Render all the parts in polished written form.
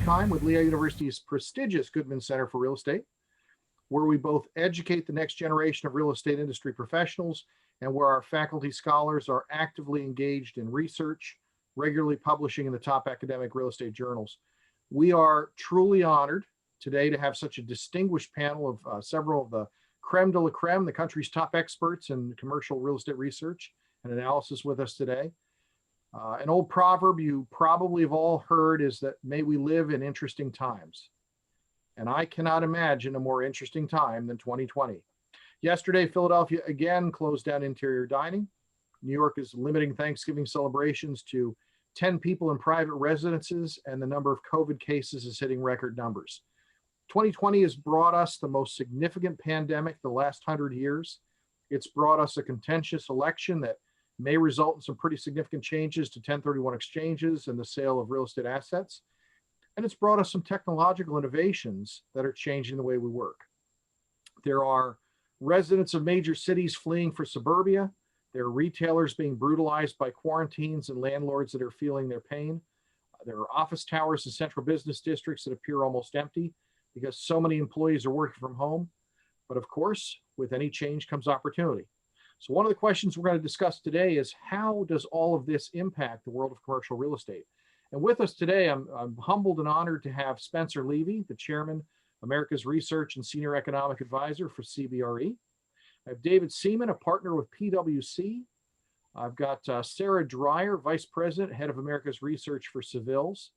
Keim with Lehigh University's prestigious Goodman Center for Real Estate, where we both educate the next generation of real estate industry professionals and where our faculty scholars are actively engaged in research, regularly publishing in the top academic real estate journals. We are truly honored today to have such a distinguished panel of several of the creme de la creme, the country's top experts in commercial real estate research and analysis with us today. An old proverb you probably have all heard is that may we live in interesting times. And I cannot imagine a more interesting time than 2020. Yesterday, Philadelphia again closed down interior dining. New York is limiting Thanksgiving celebrations to 10 people in private residences, and the number of COVID cases is hitting record numbers. 2020 has brought us the most significant pandemic the last 100 years. It's brought us a contentious election that may result in some pretty significant changes to 1031 exchanges and the sale of real estate assets. And it's brought us some technological innovations that are changing the way we work. There are residents of major cities fleeing for suburbia. There are retailers being brutalized by quarantines and landlords that are feeling their pain. There are office towers in central business districts that appear almost empty because so many employees are working from home. But of course, with any change comes opportunity. So one of the questions we're going to discuss today is how does all of this impact the world of commercial real estate? And with us today, I'm humbled and honored to have Spencer Levy, the chairman, America's Research and Senior Economic Advisor for CBRE. I have David Seaman, a partner with PwC. I've got Sarah Dreyer, Vice President, Head of America's Research for Savills.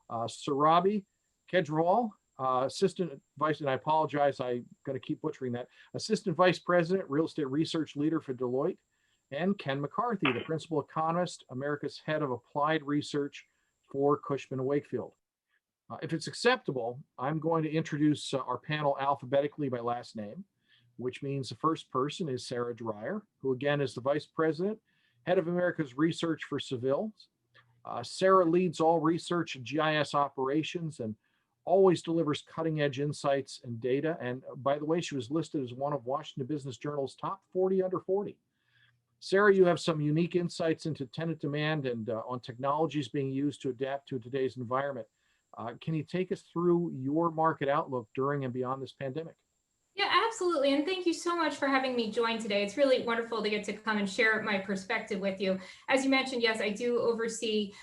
Surabhi Kejriwal, Assistant Vice, and I apologize, I'm going to keep butchering that, Assistant Vice President, Real Estate Research Leader for Deloitte, and Ken McCarthy, the Principal Economist, America's Head of Applied Research for Cushman & Wakefield. If it's acceptable, I'm going to introduce our panel alphabetically by last name, which means the first person is Sarah Dreyer, who again is the Vice President, Head of America's Research for Savills. Sarah leads all research and GIS operations and always delivers cutting-edge insights and data. And by the way, she was listed as one of Washington Business Journal's top 40 under 40. Sarah, you have some unique insights into tenant demand and on technologies being used to adapt to today's environment. Can you take us through your market outlook during and beyond this pandemic? Yeah, absolutely. And thank you so much for having me join today. It's really wonderful to get to come and share my perspective with you. As you mentioned, yes, I do oversee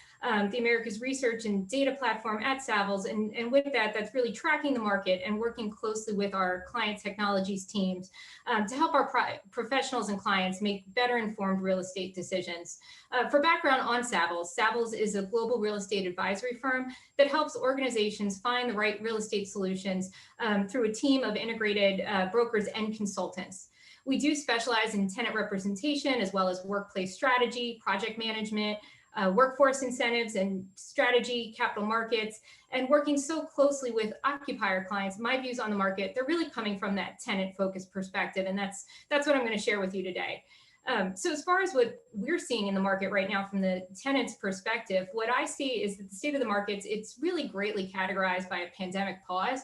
the America's Research and Data Platform at Savills. And with that, that's really tracking the market and working closely with our client technologies teams to help our professionals and clients make better informed real estate decisions. For background on Savills, Savills is a global real estate advisory firm that helps organizations find the right real estate solutions through a team of integrated brokers and consultants. We do specialize in tenant representation as well as workplace strategy, project management, workforce incentives and strategy, capital markets, and working so closely with occupier clients. My views on the market, they're really coming from that tenant-focused perspective, and that's what I'm going to share with you today. So as far as what we're seeing in the market right now from the tenant's perspective, what I see is that the state of the markets, it's really greatly categorized by a pandemic pause.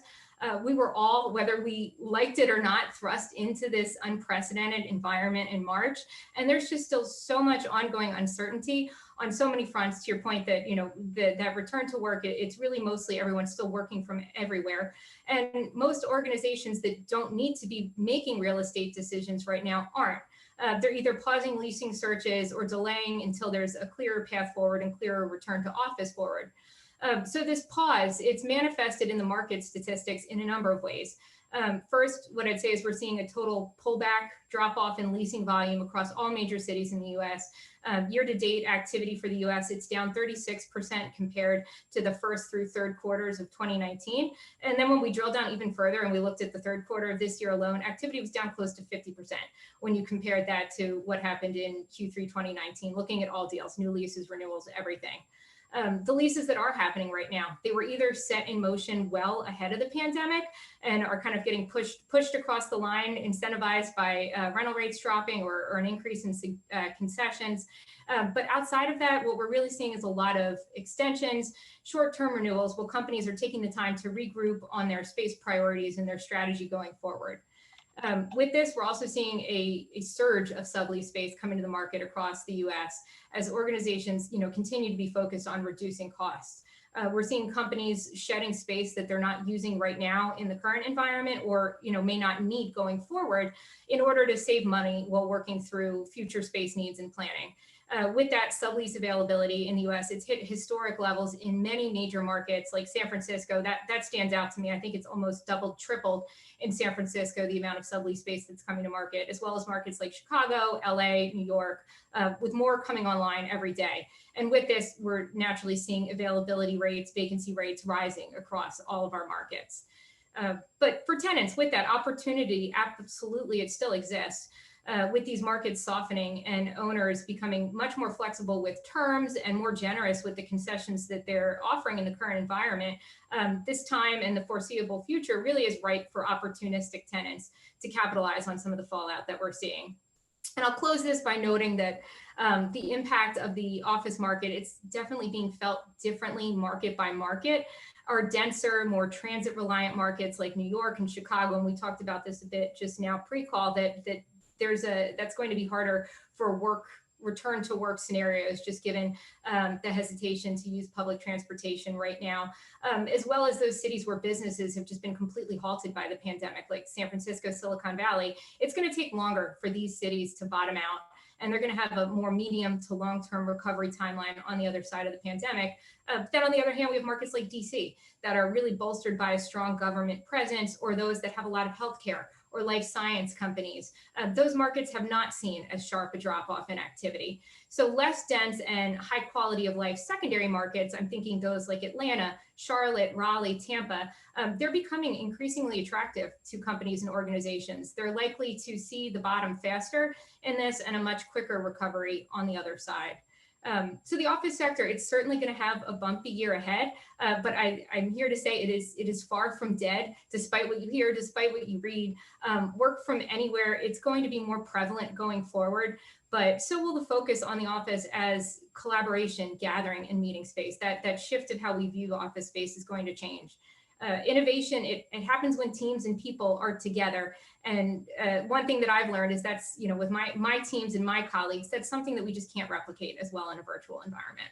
We were all, whether we liked it or not, thrust into this unprecedented environment in March. And there's just still so much ongoing uncertainty on so many fronts, to your point that, you know, that return to work, it's really mostly everyone's still working from everywhere. And most organizations that don't need to be making real estate decisions right now aren't. They're either pausing leasing searches or delaying until there's a clearer path forward and clearer return to office forward. So this pause, it's manifested in the market statistics in a number of ways. First, what I'd say is we're seeing a total pullback, drop off in leasing volume across all major cities in the US. Year-to-date activity for the US, it's down 36% compared to the first through third quarters of 2019. And then when we drill down even further and we looked at the third quarter of this year alone, activity was down close to 50% when you compared that to what happened in Q3 2019, looking at all deals, new leases, renewals, everything. The leases that are happening right now, they were either set in motion well ahead of the pandemic and are kind of getting pushed across the line, incentivized by rental rates dropping or an increase in concessions. But outside of that, what we're really seeing is a lot of extensions, short-term renewals, while companies are taking the time to regroup on their space priorities and their strategy going forward. With this, we're also seeing a surge of sublease space coming to the market across the U.S. as organizations, continue to be focused on reducing costs. We're seeing companies shedding space that they're not using right now in the current environment, or may not need going forward, in order to save money while working through future space needs and planning. With that, sublease availability in the US, it's hit historic levels in many major markets like San Francisco. That stands out to me. I think it's almost doubled, tripled in San Francisco, the amount of sublease space that's coming to market, as well as markets like Chicago, LA, New York, with more coming online every day. And with this, we're naturally seeing availability rates, vacancy rates rising across all of our markets. But for tenants, with that opportunity, absolutely, it still exists. With these markets softening and owners becoming much more flexible with terms and more generous with the concessions that they're offering in the current environment, this time and the foreseeable future really is ripe for opportunistic tenants to capitalize on some of the fallout that we're seeing. And I'll close this by noting that the impact of the office market, it's definitely being felt differently market by market. Our denser, more transit reliant markets like New York and Chicago, and we talked about this a bit just now pre-call, that's going to be harder for return to work scenarios, just given the hesitation to use public transportation right now, as well as those cities where businesses have just been completely halted by the pandemic, like San Francisco, Silicon Valley. It's going to take longer for these cities to bottom out, and they're going to have a more medium to long-term recovery timeline on the other side of the pandemic. Then on the other hand, we have markets like DC that are really bolstered by a strong government presence, or those that have a lot of healthcare or life science companies. Those markets have not seen as sharp a drop off in activity. So less dense and high quality of life secondary markets, I'm thinking those like Atlanta, Charlotte, Raleigh, Tampa, they're becoming increasingly attractive to companies and organizations. They're likely to see the bottom faster in this and a much quicker recovery on the other side. So the office sector, it's certainly going to have a bumpy year ahead, but I'm here to say it is far from dead, despite what you hear, despite what you read. Work from anywhere, it's going to be more prevalent going forward, but so will the focus on the office as collaboration, gathering, and meeting space. That shift of how we view office space is going to change. Innovation, it happens when teams and people are together. And one thing that I've learned is that's, with my teams and my colleagues, that's something that we just can't replicate as well in a virtual environment.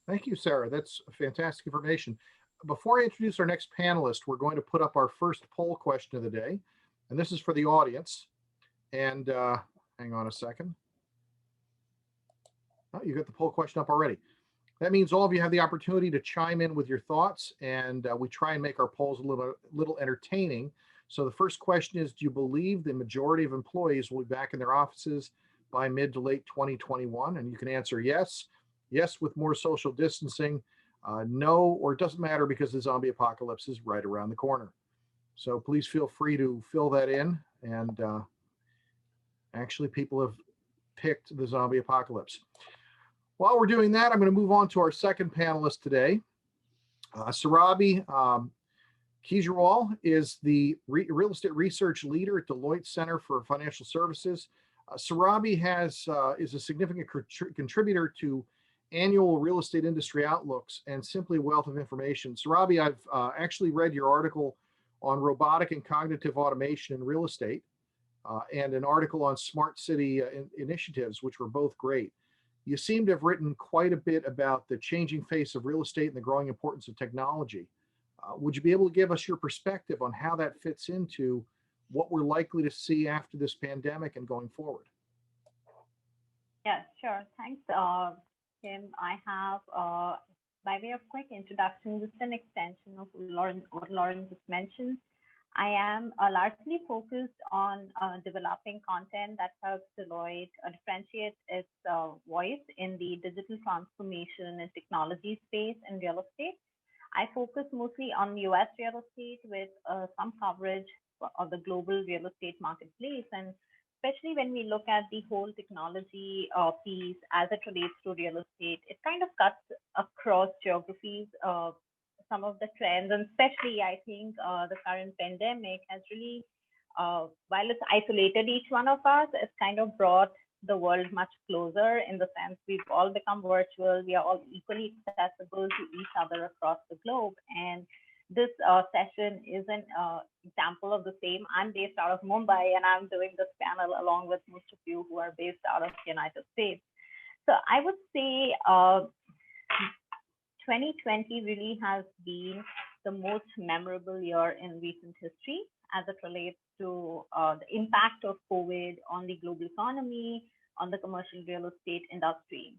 Thank you, Sarah. That's fantastic information. Before I introduce our next panelist, we're going to put up our first poll question of the day. And this is for the audience. And hang on a second. Oh, you got the poll question up already. That means all of you have the opportunity to chime in with your thoughts, and we try and make our polls a little entertaining. So the first question is, do you believe the majority of employees will be back in their offices by mid to late 2021? And you can answer yes, yes with more social distancing, no, or it doesn't matter because the zombie apocalypse is right around the corner. So please feel free to fill that in. And actually, people have picked the zombie apocalypse. While we're doing that, I'm going to move on to our second panelist today. Surabhi Kejriwal is the real estate research leader at Deloitte Center for Financial Services. Surabhi is a significant contributor to annual real estate industry outlooks and simply wealth of information. Surabhi, I've actually read your article on robotic and cognitive automation in real estate and an article on smart city initiatives, which were both great. You seem to have written quite a bit about the changing face of real estate and the growing importance of technology. Would you be able to give us your perspective on how that fits into what we're likely to see after this pandemic and going forward? Yeah, sure. Thanks, Kim. I have, by way of quick introduction, just an extension of what Loren just mentioned. I am largely focused on developing content that helps Deloitte differentiate its voice in the digital transformation and technology space in real estate. I focus mostly on US real estate with some coverage of the global real estate marketplace. And especially when we look at the whole technology piece as it relates to real estate, it kind of cuts across geographies. Some of the trends, and especially I think the current pandemic has really, while it's isolated each one of us, it's kind of brought the world much closer in the sense we've all become virtual. We are all equally accessible to each other across the globe. And this session is an example of the same. I'm based out of Mumbai, and I'm doing this panel along with most of you who are based out of the United States. So I would say 2020 really has been the most memorable year in recent history as it relates to the impact of COVID on the global economy, on the commercial real estate industry.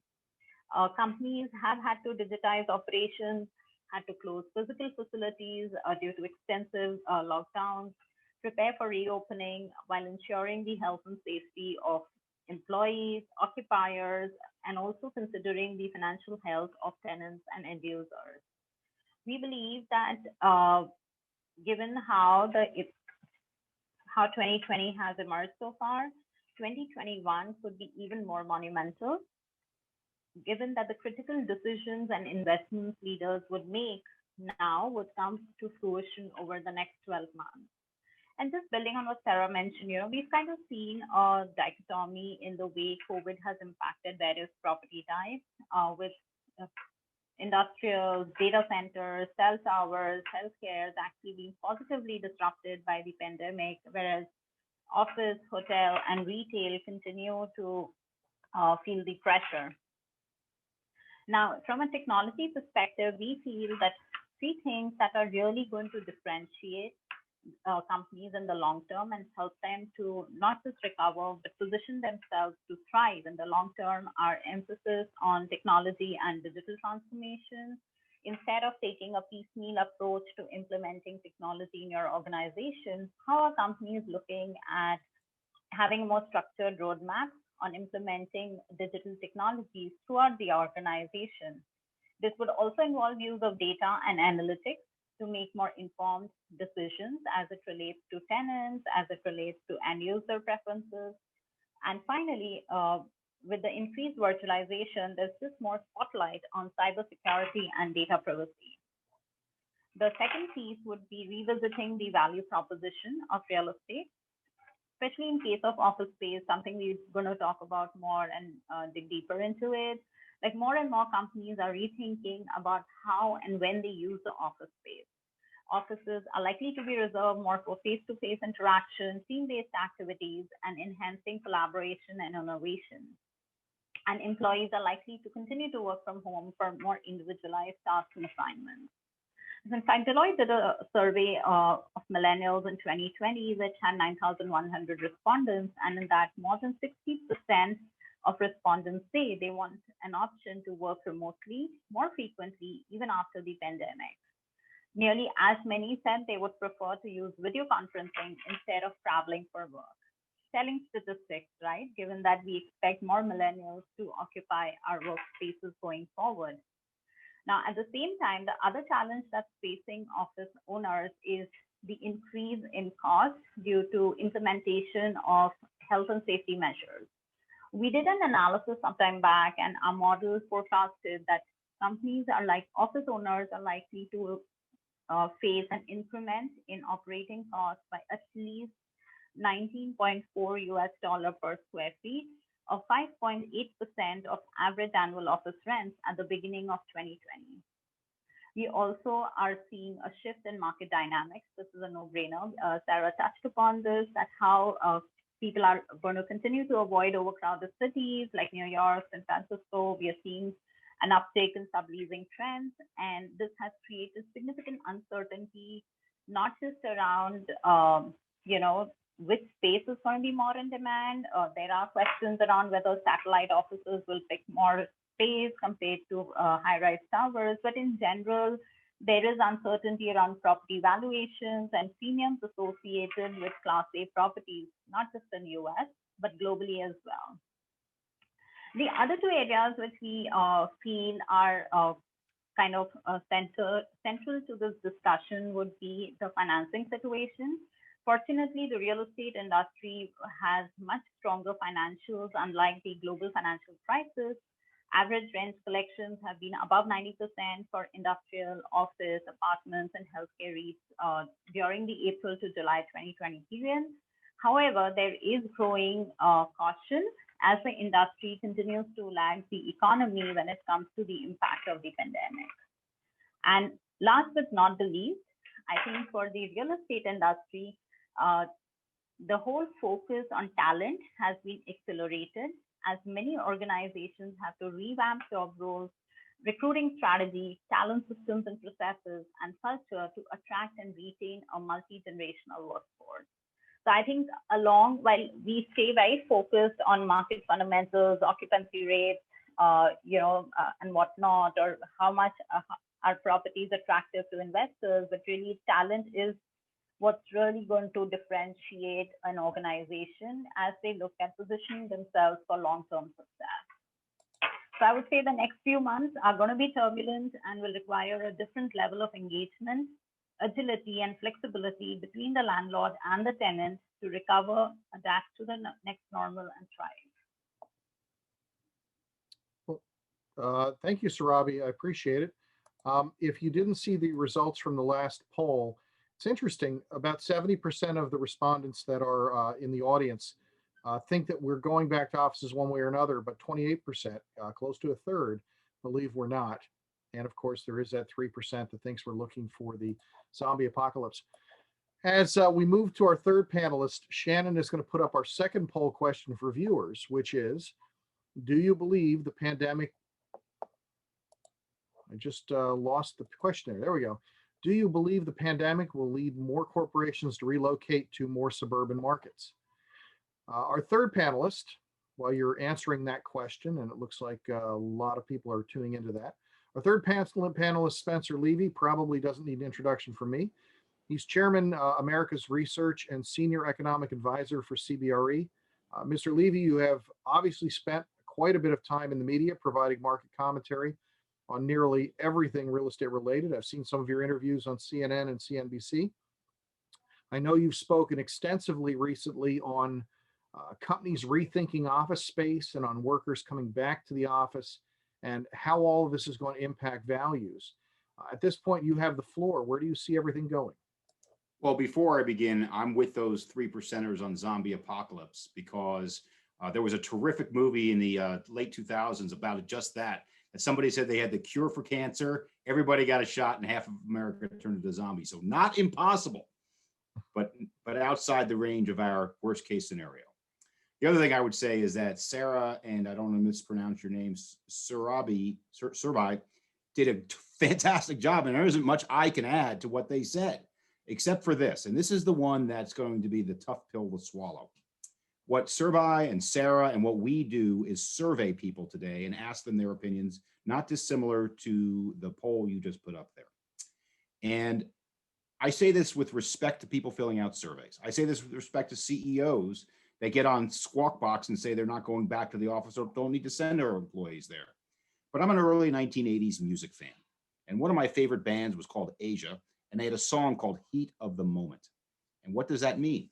Companies have had to digitize operations, had to close physical facilities due to extensive lockdowns, prepare for reopening while ensuring the health and safety of employees, occupiers, and also considering the financial health of tenants and end users. We believe that given how 2020 has emerged so far, 2021 could be even more monumental, given that the critical decisions and investments leaders would make now would come to fruition over the next 12 months. And just building on what Sarah mentioned, we've kind of seen a dichotomy in the way COVID has impacted various property types with industrial, data centers, cell towers, healthcare actually being positively disrupted by the pandemic, whereas office, hotel, and retail continue to feel the pressure. Now, from a technology perspective, we feel that three things that are really going to differentiate companies in the long term and help them to not just recover, but position themselves to thrive in the long term are emphasis on technology and digital transformation. Instead of taking a piecemeal approach to implementing technology in your organization, how are companies looking at having a more structured roadmap on implementing digital technologies throughout the organization? This would also involve use of data and analytics to make more informed decisions as it relates to tenants, as it relates to end user preferences. And finally, with the increased virtualization, there's just more spotlight on cybersecurity and data privacy. The second piece would be revisiting the value proposition of real estate, especially in case of office space, something we're going to talk about more and dig deeper into it. Like more and more companies are rethinking about how and when they use the office space. Offices are likely to be reserved more for face-to-face interaction, team-based activities, and enhancing collaboration and innovation. And employees are likely to continue to work from home for more individualized tasks and assignments. In fact, Deloitte did a survey of millennials in 2020, which had 9,100 respondents, and in that, more than 60% of respondents say they want an option to work remotely more frequently, even after the pandemic. Nearly as many said they would prefer to use video conferencing instead of traveling for work. Telling statistics, right? Given that we expect more millennials to occupy our workspaces going forward. Now, at the same time, the other challenge that's facing office owners is the increase in cost due to implementation of health and safety measures. We did an analysis some time back, and our model forecasted that office owners are likely to face an increment in operating costs by at least $19.4 per square feet, or 5.8% of average annual office rents at the beginning of 2020. We also are seeing a shift in market dynamics. This is a no-brainer. Sarah touched upon this, that how people are going to continue to avoid overcrowded cities like New York, San Francisco. We are seeing an uptake in subleasing trends, and this has created significant uncertainty, not just around, which space is going to be more in demand. There are questions around whether satellite offices will pick more space compared to high-rise towers. But in general, there is uncertainty around property valuations and premiums associated with Class A properties, not just in the US, but globally as well. The other two areas which we feel are central to this discussion would be the financing situation. Fortunately, the real estate industry has much stronger financials, unlike the global financial crisis. Average rent collections have been above 90% for industrial, office, apartments, and healthcare REITs during the April to July 2020 period. However, there is growing caution as the industry continues to lag the economy when it comes to the impact of the pandemic. And last but not the least, I think for the real estate industry, the whole focus on talent has been accelerated as many organizations have to revamp job roles, recruiting strategy, talent systems and processes, and culture to attract and retain a multi-generational workforce. So I think while we stay very focused on market fundamentals, occupancy rates, and whatnot, or how much are properties attractive to investors, but really talent is what's really going to differentiate an organization as they look at positioning themselves for long-term success. So I would say the next few months are going to be turbulent and will require a different level of engagement, agility, and flexibility between the landlord and the tenant to recover, adapt to the next normal, and thrive. Thank you, Surabhi. I appreciate it. If you didn't see the results from the last poll, it's interesting. About 70% of the respondents that are in the audience think that we're going back to offices one way or another, but 28%, close to a third, believe we're not. And of course, there is that 3% that thinks we're looking for the zombie apocalypse. As we move to our third panelist, Shannon is going to put up our second poll question for viewers, which is, do you believe the pandemic, I just lost the questionnaire, there we go. Do you believe the pandemic will lead more corporations to relocate to more suburban markets? Our third panelist, while you're answering that question, and it looks like a lot of people are tuning into that, our third panelist, Spencer Levy, probably doesn't need an introduction from me. He's chairman, Americas Research and senior economic advisor for CBRE. Mr. Levy, you have obviously spent quite a bit of time in the media providing market commentary on nearly everything real estate related. I've seen some of your interviews on CNN and CNBC. I know you've spoken extensively recently on companies rethinking office space and on workers coming back to the office and how all of this is going to impact values. At this point, you have the floor. Where do you see everything going? Well, before I begin, I'm with those 3%ers on zombie apocalypse because there was a terrific movie in the late 2000s about just that. And somebody said they had the cure for cancer. Everybody got a shot and half of America turned into zombies. So not impossible, but outside the range of our worst case scenario. The other thing I would say is that Sarah, and I don't want to mispronounce your name, Surabhi, did a fantastic job. And there isn't much I can add to what they said, except for this. And this is the one that's going to be the tough pill to swallow. What Surabhi and Sarah and what we do is survey people today and ask them their opinions, not dissimilar to the poll you just put up there. And I say this with respect to people filling out surveys. I say this with respect to CEOs that get on Squawk Box and say they're not going back to the office or don't need to send their employees there. But I'm an early 1980s music fan. And one of my favorite bands was called Asia, and they had a song called Heat of the Moment. And what does that mean?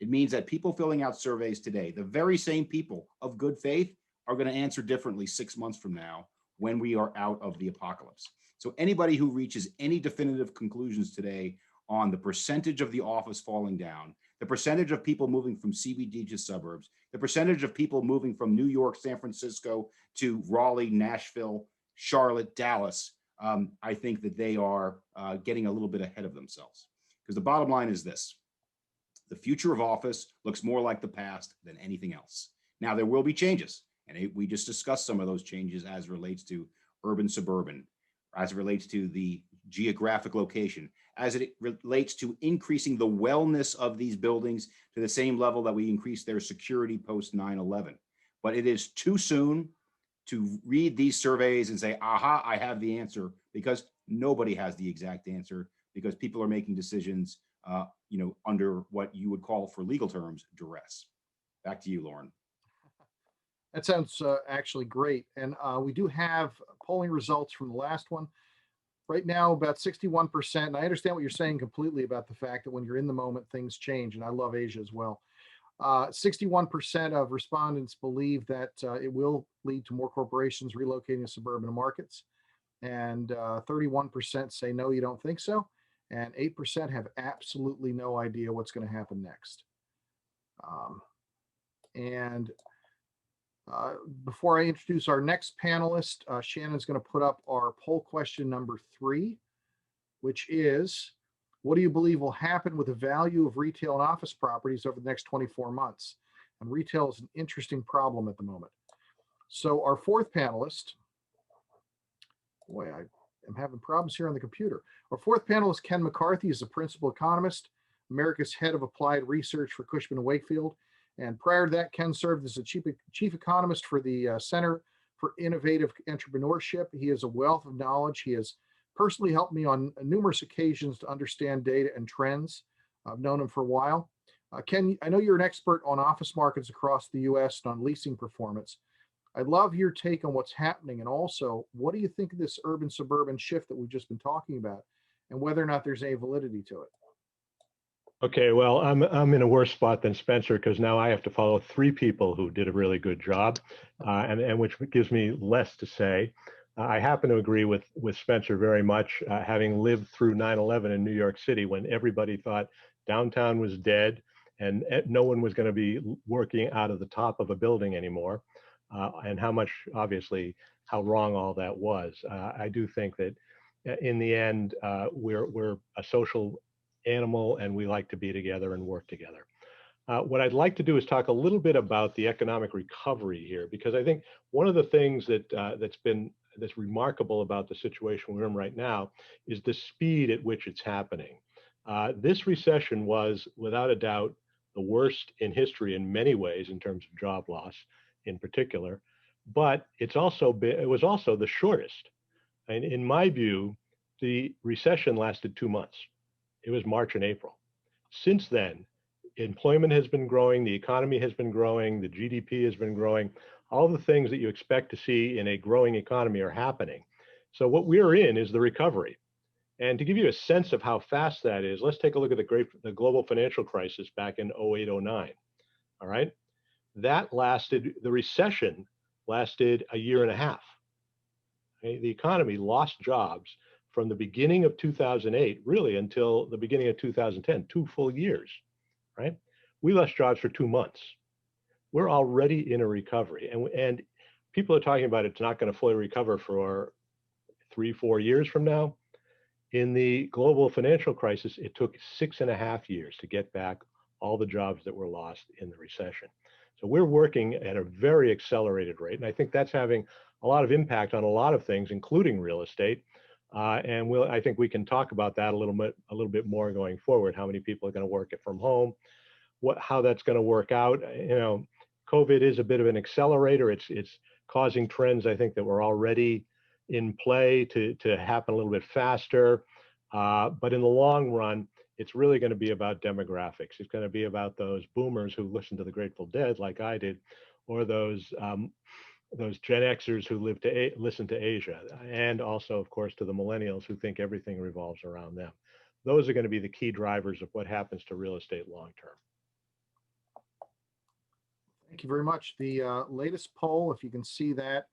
It means that people filling out surveys today, the very same people of good faith, are going to answer differently 6 months from now when we are out of the apocalypse. So anybody who reaches any definitive conclusions today on the percentage of the office falling down, the percentage of people moving from CBD to suburbs, the percentage of people moving from New York, San Francisco to Raleigh, Nashville, Charlotte, Dallas, I think that they are getting a little bit ahead of themselves. Because the bottom line is this: the future of office looks more like the past than anything else. Now, there will be changes, and we just discussed some of those changes as relates to urban, suburban, as it relates to the geographic location, as it relates to increasing the wellness of these buildings to the same level that we increased their security post 9/11. But it is too soon to read these surveys and say, aha, I have the answer, because nobody has the exact answer, because people are making decisions under what you would call, for legal terms, duress. Back to you, Loren. That sounds actually great. And we do have polling results from the last one. Right now, about 61%. And I understand what you're saying completely about the fact that when you're in the moment, things change. And I love Asia as well. 61% of respondents believe that it will lead to more corporations relocating to suburban markets. And 31% say, no, you don't think so. And 8% have absolutely no idea what's going to happen next. Before I introduce our next panelist, Shannon's going to put up our poll question number 3, which is, what do you believe will happen with the value of retail and office properties over the next 24 months? And retail is an interesting problem at the moment. So our fourth panelist Boy, I am having problems here on the computer. Our fourth panelist, Ken McCarthy, is a principal economist, America's head of applied research for Cushman and Wakefield. And prior to that, Ken served as the chief economist for the Center for Innovative Entrepreneurship. He has a wealth of knowledge. He has personally helped me on numerous occasions to understand data and trends. I've known him for a while. Ken, I know you're an expert on office markets across the US and on leasing performance. I'd love your take on what's happening, and also, what do you think of this urban-suburban shift that we've just been talking about, and whether or not there's any validity to it? Okay, well, I'm in a worse spot than Spencer because now I have to follow three people who did a really good job, and which gives me less to say. I happen to agree with Spencer very much, having lived through 9/11 in New York City when everybody thought downtown was dead and no one was going to be working out of the top of a building anymore, and how much, obviously, how wrong all that was. I do think that in the end, we're a social animal and we like to be together and work together. What I'd like to do is talk a little bit about the economic recovery here, because I think one of the things that's remarkable about the situation we're in right now is the speed at which it's happening. This recession was, without a doubt, the worst in history in many ways in terms of job loss in particular, but it was also the shortest. And in my view, the recession lasted 2 months. It was March and April. Since then, employment has been growing, the economy has been growing, the GDP has been growing. All the things that you expect to see in a growing economy are happening. So what we're in is the recovery. And to give you a sense of how fast that is, let's take a look at the global financial crisis back in 08, 09. All right. The recession lasted a year and a half. Okay? The economy lost jobs from the beginning of 2008, really until the beginning of 2010, 2 full years, right? We lost jobs for 2 months. We're already in a recovery. And people are talking about it's not going to fully recover for 3-4 years from now. In the global financial crisis, it took 6.5 years to get back all the jobs that were lost in the recession. So we're working at a very accelerated rate. And I think that's having a lot of impact on a lot of things, including real estate. And I think we can talk about that a little bit more going forward, how many people are going to work it from home, how that's going to work out. You know, COVID is a bit of an accelerator. It's causing trends, I think, that were already in play to happen a little bit faster. But in the long run, it's really going to be about demographics. It's going to be about those boomers who listen to the Grateful Dead like I did, or those Gen Xers who listen to Asia, and also, of course, to the millennials who think everything revolves around them. Those are going to be the key drivers of what happens to real estate long term. Thank you very much. The latest poll, if you can see that,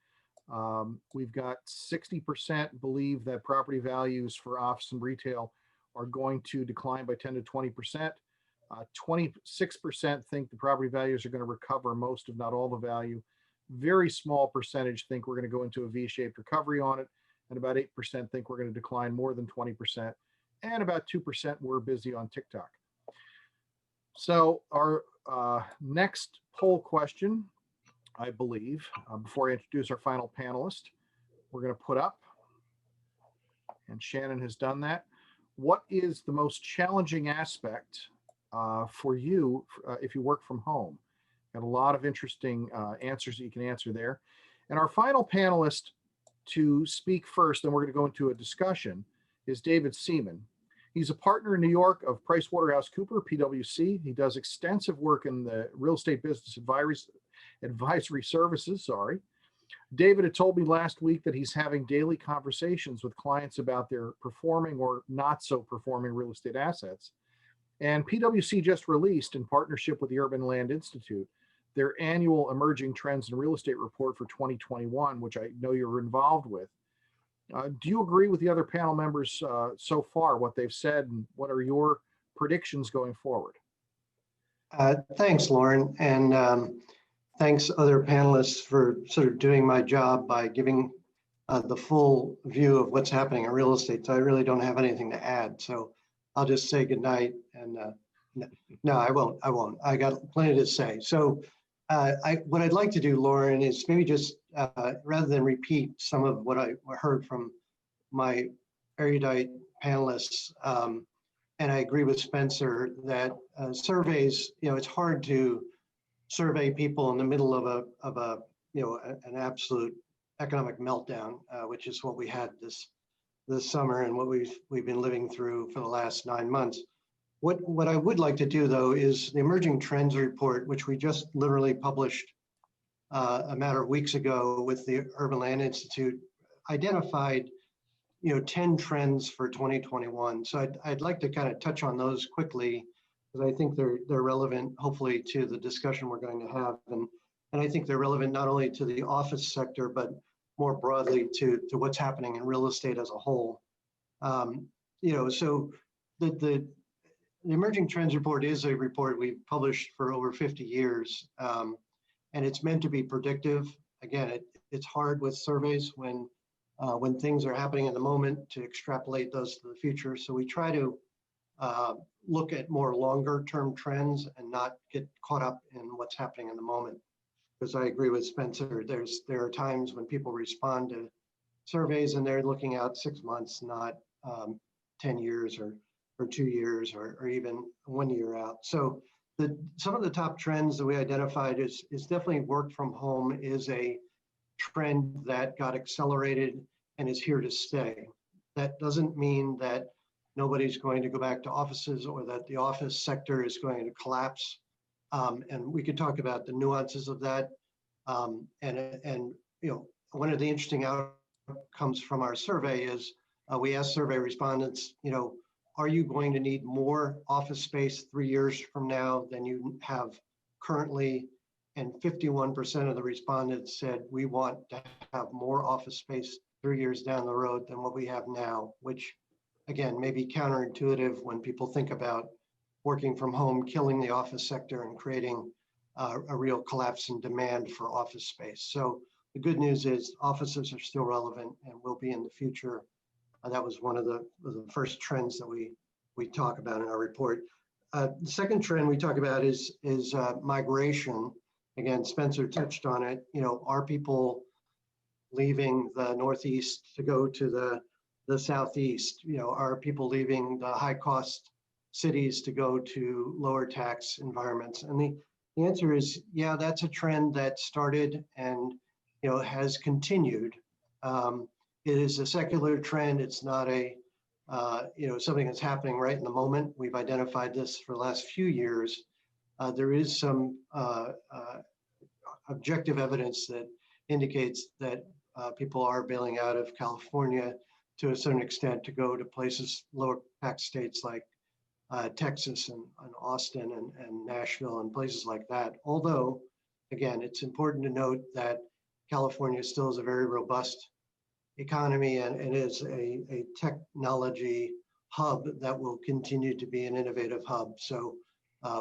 we've got 60% believe that property values for office and retail are going to decline by 10 to 20%. 26% think the property values are going to recover most, if not all, the value. Very small percentage think we're going to go into a V-shaped recovery on it, and about 8% think we're going to decline more than 20%, and about 2% we're busy on TikTok. So our next poll question, I believe, before I introduce our final panelist, we're going to put up, and Shannon has done that. What is the most challenging aspect for you if you work from home? Got a lot of interesting answers that you can answer there. And our final panelist to speak first, then we're going to go into a discussion, is David Seaman. He's a partner in New York of PricewaterhouseCoopers, PwC. He does extensive work in the real estate business advisory services, David had told me last week that he's having daily conversations with clients about their performing or not so performing real estate assets. And PwC just released, in partnership with the Urban Land Institute, their annual Emerging Trends in Real Estate report for 2021, which I know you're involved with. Do you agree with the other panel members so far, what they've said, and what are your predictions going forward? Thanks, Loren, and thanks other panelists for sort of doing my job by giving the full view of what's happening in real estate. So I really don't have anything to add. So I'll just say goodnight. And no, I won't. I got plenty to say. So what I'd like to do, Loren, is maybe just rather than repeat some of what I heard from my erudite panelists. And I agree with Spencer that surveys, it's hard to survey people in the middle of a an absolute economic meltdown, which is what we had this summer and what we've been living through for the last 9 months. What I would like to do though is the Emerging Trends Report, which we just literally published a matter of weeks ago with the Urban Land Institute, identified 10 trends for 2021. So I'd like to kind of touch on those quickly because I think they're relevant, hopefully, to the discussion we're going to have, and I think they're relevant not only to the office sector but more broadly to what's happening in real estate as a whole. So the Emerging Trends Report is a report we've published for over 50 years, and it's meant to be predictive. Again, it's hard with surveys when things are happening in the moment to extrapolate those to the future. So we try to look at more longer term trends and not get caught up in what's happening in the moment. Because I agree with Spencer, there are times when people respond to surveys and they're looking out 6 months, not 10 years or 2 years or even 1 year out. So some of the top trends that we identified is definitely work from home is a trend that got accelerated and is here to stay. That doesn't mean that nobody's going to go back to offices or that the office sector is going to collapse. And we could talk about the nuances of that. And one of the interesting outcomes from our survey is we asked survey respondents, are you going to need more office space 3 years from now than you have currently? And 51% of the respondents said we want to have more office space 3 years down the road than what we have now, which again, may be counterintuitive when people think about working from home, killing the office sector and creating a real collapse in demand for office space. So the good news is offices are still relevant and will be in the future. That was one of the first trends that we talk about in our report. The second trend we talk about is migration. Again, Spencer touched on it. Are people leaving the Northeast to go to the Southeast? Are people leaving the high cost cities to go to lower tax environments? And the answer is, yeah, that's a trend that started and has continued. It is a secular trend. It's not a something that's happening right in the moment. We've identified this for the last few years. There is some objective evidence that indicates that people are bailing out of California to a certain extent to go to places, lower tax states like Texas and Austin and Nashville and places like that. Although, again, it's important to note that California still is a very robust economy and is a technology hub that will continue to be an innovative hub. So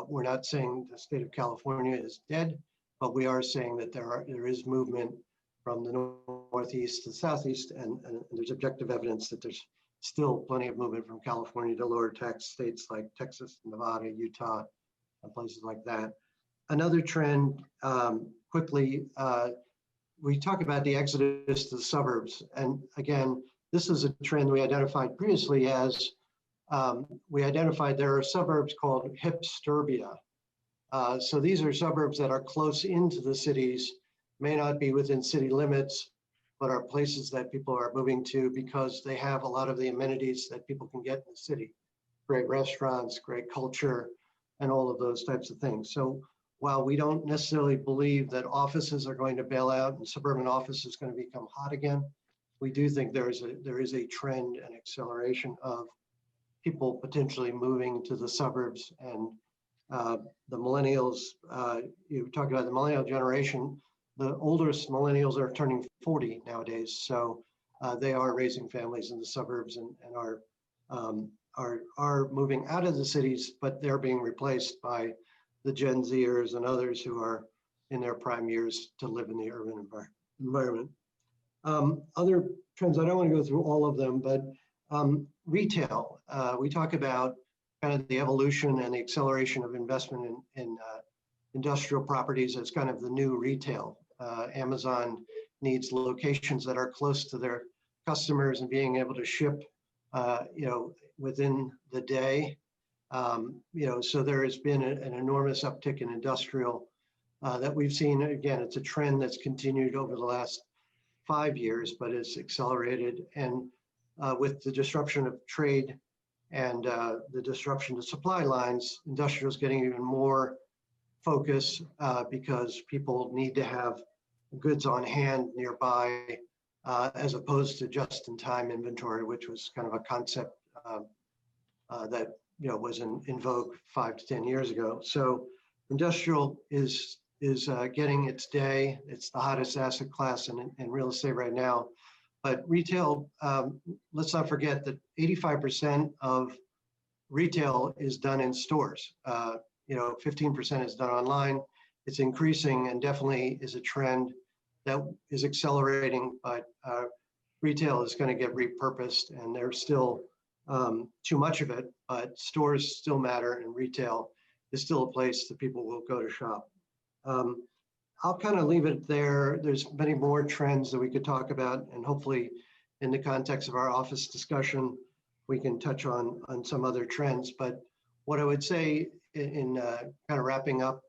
we're not saying the state of California is dead, but we are saying that there is movement from the Northeast to Southeast, and there's objective evidence that there's still plenty of movement from California to lower tax states like Texas, Nevada, Utah, and places like that. Another trend, quickly, we talk about the exodus to the suburbs. And again, this is a trend we identified previously as, we identified there are suburbs called hipsterbia. So these are suburbs that are close into the cities, may not be within city limits, but are places that people are moving to because they have a lot of the amenities that people can get in the city. Great restaurants, great culture, and all of those types of things. So while we don't necessarily believe that offices are going to bail out and suburban office is going to become hot again, we do think there is a trend and acceleration of people potentially moving to the suburbs. And the millennials, you talk about the millennial generation, the oldest millennials are turning 40 nowadays. So they are raising families in the suburbs and are moving out of the cities, but they're being replaced by the Gen Zers and others who are in their prime years to live in the urban environment. Other trends, I don't want to go through all of them, but retail. We talk about kind of the evolution and the acceleration of investment in industrial properties as kind of the new retail. Amazon needs locations that are close to their customers and being able to ship, within the day. So there has been an enormous uptick in industrial that we've seen. Again, it's a trend that's continued over the last 5 years, but it's accelerated. And with the disruption of trade and the disruption to supply lines, industrial is getting even more focus because people need to have goods on hand nearby as opposed to just-in-time inventory, which was kind of a concept that was in vogue 5 to 10 years ago. So industrial is getting its day. It's the hottest asset class in real estate right now. But retail, let's not forget that 85% of retail is done in stores. 15% is done online. It's increasing and definitely is a trend that is accelerating, but retail is going to get repurposed, and there's still too much of it, but stores still matter, and retail is still a place that people will go to shop. I'll kind of leave it there. There's many more trends that we could talk about, and hopefully in the context of our office discussion, we can touch on some other trends. But what I would say in kind of wrapping up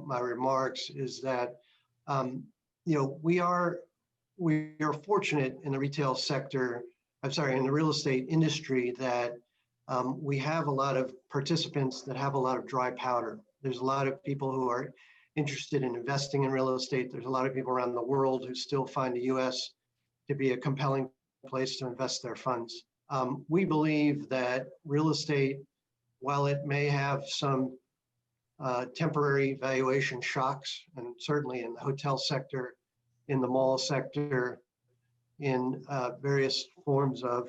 my remarks is that we are fortunate in the retail sector, in the real estate industry, that we have a lot of participants that have a lot of dry powder. There's a lot of people who are interested in investing in real estate. There's a lot of people around the world who still find the US to be a compelling place to invest their funds. We believe that real estate, while it may have some temporary valuation shocks, and certainly in the hotel sector, in the mall sector, in various forms of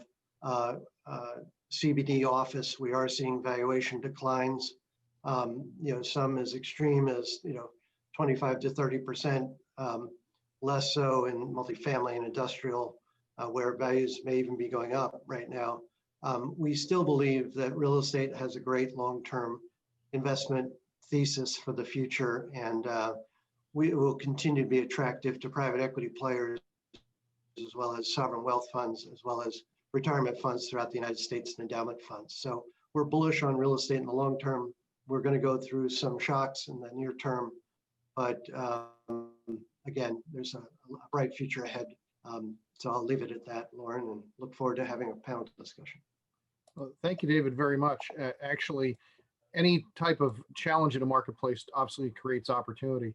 CBD office, we are seeing valuation declines. Some as extreme as 25 to 30%, less so in multifamily and industrial, where values may even be going up right now. We still believe that real estate has a great long-term investment thesis for the future, and we will continue to be attractive to private equity players, as well as sovereign wealth funds, as well as retirement funds throughout the United States and endowment funds. So we're bullish on real estate in the long term. We're going to go through some shocks in the near term, but again, there's a bright future ahead. So I'll leave it at that, Loren, and look forward to having a panel discussion. Well, thank you, David, very much. Actually, any type of challenge in a marketplace obviously creates opportunity.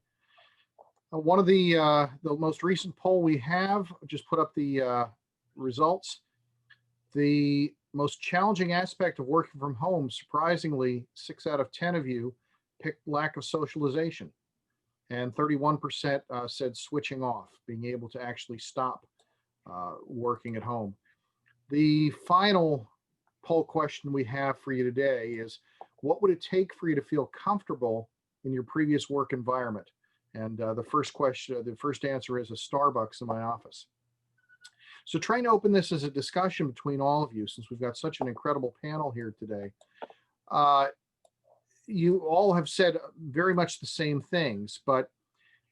One of the most recent poll we have, just put up the results. The most challenging aspect of working from home, surprisingly, 6 out of 10 of you picked lack of socialization, and 31% said switching off, being able to actually stop working at home. The final poll question we have for you today is, what would it take for you to feel comfortable in your previous work environment? And the first answer is a Starbucks in my office. So trying to open this as a discussion between all of you, since we've got such an incredible panel here today. You all have said very much the same things, but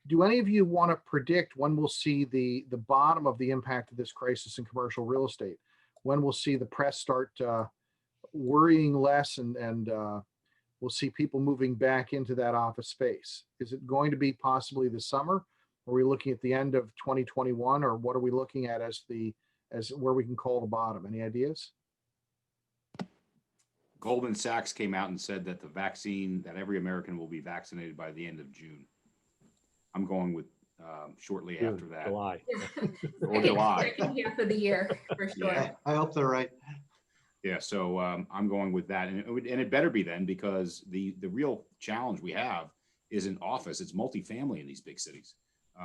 do any of you want to predict when we'll see the bottom of the impact of this crisis in commercial real estate? When we'll see the press start worrying less, and we'll see people moving back into that office space? Is it going to be possibly this summer? Are we looking at the end of 2021, or what are we looking at as where we can call the bottom? Any ideas? Goldman Sachs came out and said that that every American will be vaccinated by the end of June. I'm going with shortly June, after that. July. Or July. Second half of the year, for sure. Yeah. I hope they're right. Yeah, so I'm going with that, and it better be then, because the real challenge we have isn't office; it's multifamily in these big cities.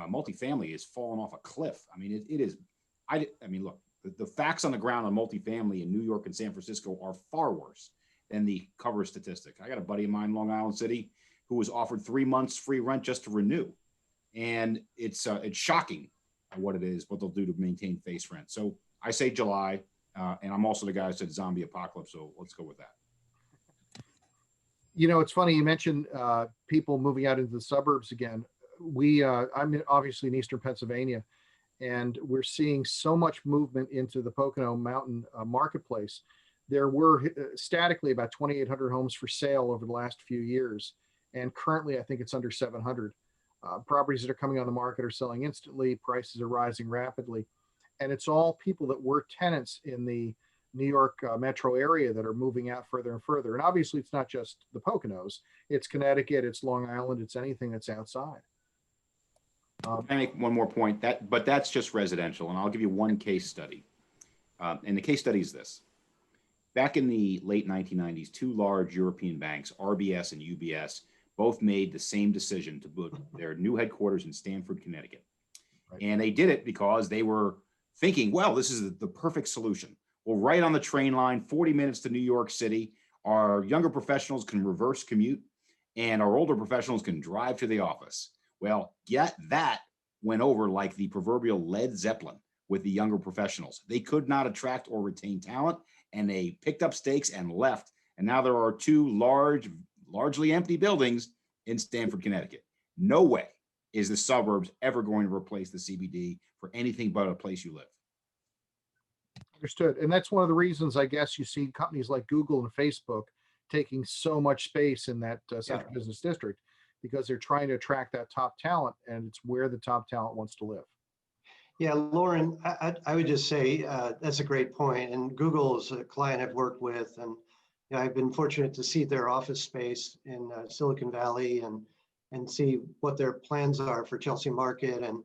Multifamily is falling off a cliff. I mean, it is. I mean, look, the facts on the ground on multifamily in New York and San Francisco are far worse than the cover statistic. I got a buddy of mine in Long Island City who was offered 3 months free rent just to renew, and it's shocking what they'll do to maintain face rent. So I say July. And I'm also the guy who said zombie apocalypse, so let's go with that. It's funny you mentioned people moving out into the suburbs again. I'm obviously in Eastern Pennsylvania, And we're seeing so much movement into the Pocono Mountain marketplace. There were statically about 2,800 homes for sale over the last few years. And currently, I think it's under 700. Properties that are coming on the market are selling instantly. Prices are rising rapidly. And it's all people that were tenants in the New York metro area that are moving out further and further. And obviously, it's not just the Poconos. It's Connecticut, it's Long Island, it's anything that's outside. Can I make one more point? But that's just residential. And I'll give you one case study. And the case study is this. Back in the late 1990s, two large European banks, RBS and UBS, both made the same decision to put their new headquarters in Stamford, Connecticut. Right. And they did it because they were thinking, well, this is the perfect solution. Well, right on the train line, 40 minutes to New York City, our younger professionals can reverse commute and our older professionals can drive to the office. Well, yet that went over like the proverbial Led Zeppelin with the younger professionals. They could not attract or retain talent, and they picked up stakes and left. And now there are two largely empty buildings in Stamford, Connecticut. No way is the suburbs ever going to replace the CBD for anything but a place you live. Understood. And that's one of the reasons, I guess, you see companies like Google and Facebook taking so much space in that central business district, because they're trying to attract that top talent, and it's where the top talent wants to live. Yeah, Loren, I would just say that's a great point. And Google is a client I've worked with, and I've been fortunate to see their office space in Silicon Valley and see what their plans are for Chelsea Market, and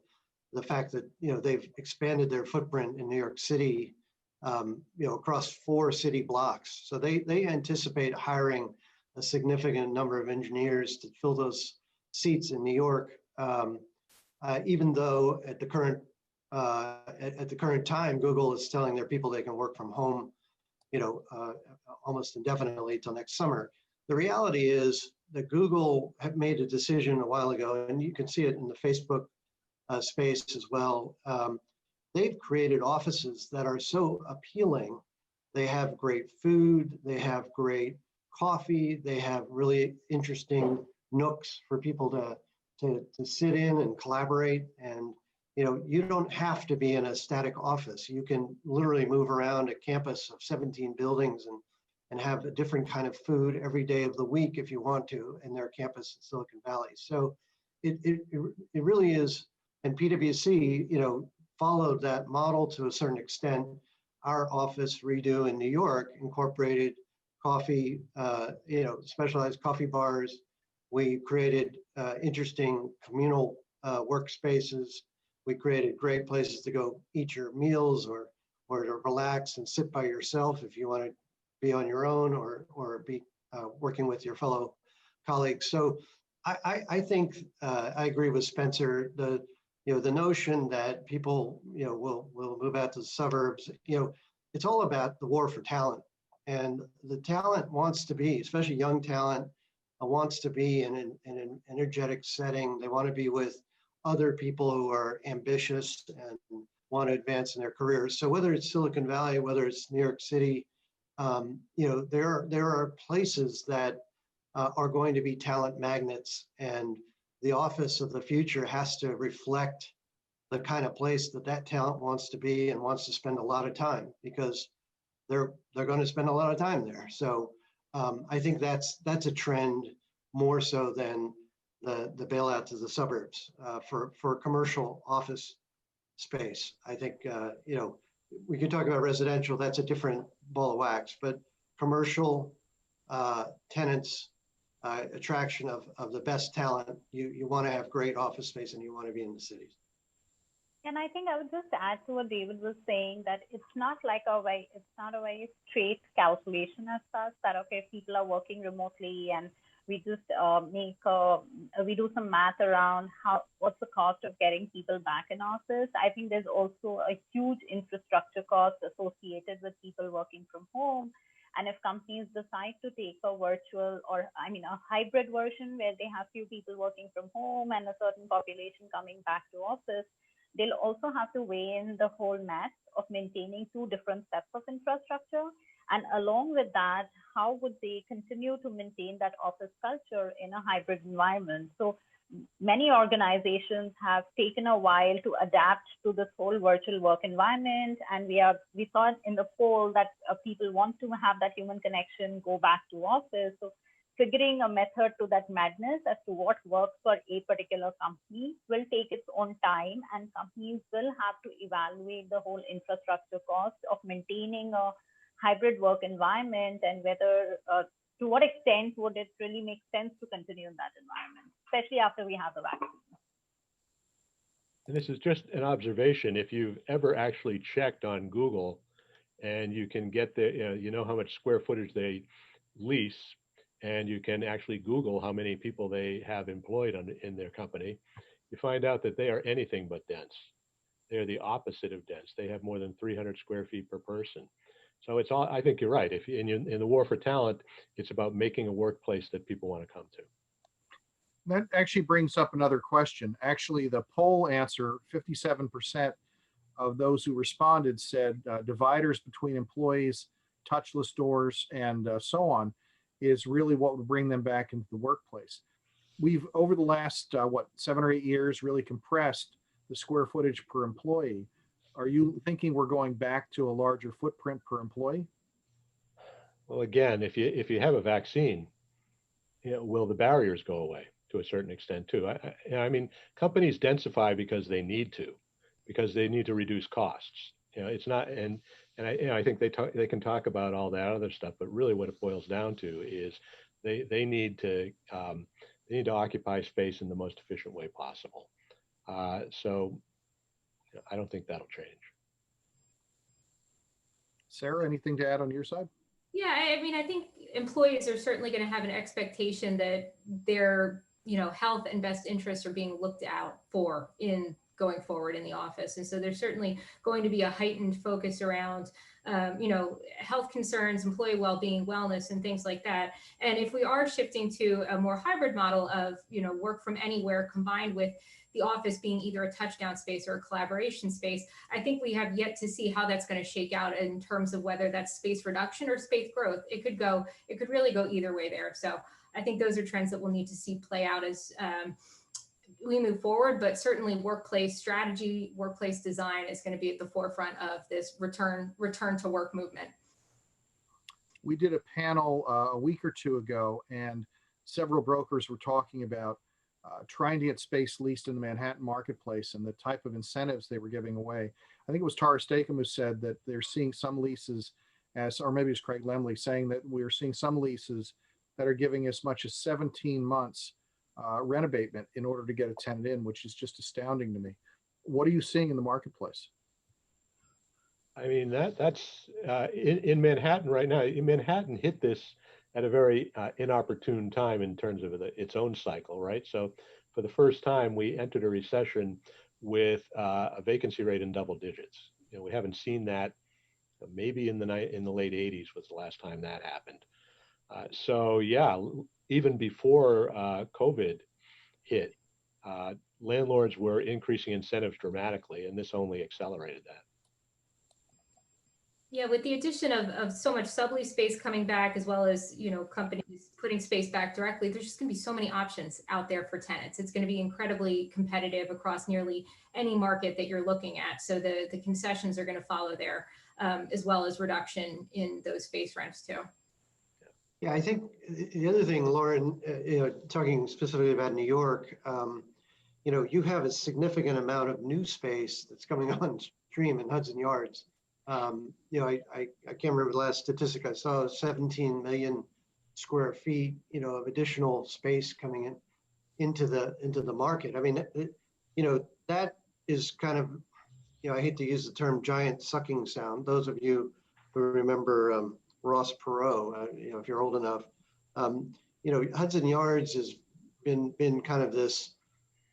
the fact that they've expanded their footprint in New York City, across 4 city blocks. So they anticipate hiring a significant number of engineers to fill those seats in New York, even though at the current time, Google is telling their people they can work from home, almost indefinitely till next summer. The reality is that Google had made a decision a while ago, and you can see it in the Facebook space as well. They've created offices that are so appealing. They have great food, they have great coffee, they have really interesting nooks for people to sit in and collaborate. And you don't have to be in a static office. You can literally move around a campus of 17 buildings and have a different kind of food every day of the week if you want to in their campus in Silicon Valley. So it really is, and PwC, followed that model to a certain extent. Our office redo in New York incorporated coffee, specialized coffee bars. We created interesting communal workspaces. We created great places to go eat your meals or to relax and sit by yourself if you want to be on your own or be working with your fellow colleagues. So I think I agree with Spencer. The notion that people will move out to the suburbs, it's all about the war for talent, and the talent wants to be, especially young talent, wants to be in an energetic setting. They want to be with other people who are ambitious and want to advance in their careers. So whether it's Silicon Valley, whether it's New York City, there are places that are going to be talent magnets, and the office of the future has to reflect the kind of place that talent wants to be and wants to spend a lot of time, because they're going to spend a lot of time there. So I think that's a trend more so than the bailout to the suburbs for commercial office space. I think we can talk about residential. That's a different ball of wax, but commercial tenants. Attraction of the best talent, you want to have great office space and you want to be in the cities. And I think I would just add to what David was saying, that it's not a very straight calculation as such that, okay, people are working remotely and we just we do some math around what's the cost of getting people back in office. I think there's also a huge infrastructure cost associated with people working from home. And if companies decide to take a virtual a hybrid version where they have few people working from home and a certain population coming back to office, they'll also have to weigh in the whole mess of maintaining 2 different sets of infrastructure. And along with that, how would they continue to maintain that office culture in a hybrid environment? So many organizations have taken a while to adapt to this whole virtual work environment. And we saw in the poll that people want to have that human connection, go back to office. So figuring a method to that madness as to what works for a particular company will take its own time, and companies will have to evaluate the whole infrastructure cost of maintaining a hybrid work environment, and whether to what extent would it really make sense to continue in that environment, especially after we have the vaccine. And this is just an observation. If you've ever actually checked on Google and you can get the, you know how much square footage they lease, and you can actually Google how many people they have employed in their company, you find out that they are anything but dense. They're the opposite of dense. They have more than 300 square feet per person. So it's all, I think you're right. If in the war for talent, it's about making a workplace that people want to come to. That actually brings up another question. Actually, the poll answer, 57% of those who responded said dividers between employees, touchless doors, and so on is really what would bring them back into the workplace. We've, over the last, 7 or 8 years, really compressed the square footage per employee. Are you thinking we're going back to a larger footprint per employee? Well, again, if you have a vaccine, will the barriers go away to a certain extent too? I mean, companies densify because they need to reduce costs. It's not, and I think they can talk about all that other stuff, but really what it boils down to is they need to occupy space in the most efficient way possible. So I don't think that'll change. Sarah, anything to add on your side? Yeah, I mean, I think employees are certainly going to have an expectation that their, health and best interests are being looked out for in going forward in the office. And so there's certainly going to be a heightened focus around, health concerns, employee well-being, wellness, and things like that. And if we are shifting to a more hybrid model of, work from anywhere combined with the office being either a touchdown space or a collaboration space, I think we have yet to see how that's going to shake out in terms of whether that's space reduction or space growth. It could really go either way there. So I think those are trends that we'll need to see play out as we move forward, but certainly workplace strategy, workplace design is going to be at the forefront of this return to work movement. We did a panel a week or two ago, and several brokers were talking about trying to get space leased in the Manhattan marketplace and the type of incentives they were giving away. I think it was Tara Stakem who said that they're seeing some leases or maybe it's Craig Lemley saying that we're seeing some leases that are giving as much as 17 months rent abatement in order to get a tenant in, which is just astounding to me. What are you seeing in the marketplace? I mean, that's in Manhattan right now. Manhattan hit this at a very inopportune time in terms of its own cycle, right? So for the first time, we entered a recession with a vacancy rate in double digits. We haven't seen that. Maybe in the late 80s was the last time that happened. So yeah, even before COVID hit, landlords were increasing incentives dramatically, and this only accelerated that. Yeah, with the addition of so much sublease space coming back, as well as, companies putting space back directly, there's just going to be so many options out there for tenants. It's going to be incredibly competitive across nearly any market that you're looking at. So the concessions are going to follow there, as well as reduction in those space rents too. Yeah, I think the other thing, Loren, talking specifically about New York, you have a significant amount of new space that's coming on stream in Hudson Yards. I can't remember the last statistic I saw, 17 million square feet, of additional space coming into the market. I mean, that is kind of, I hate to use the term giant sucking sound. Those of you who remember Ross Perot, if you're old enough, Hudson Yards has been kind of this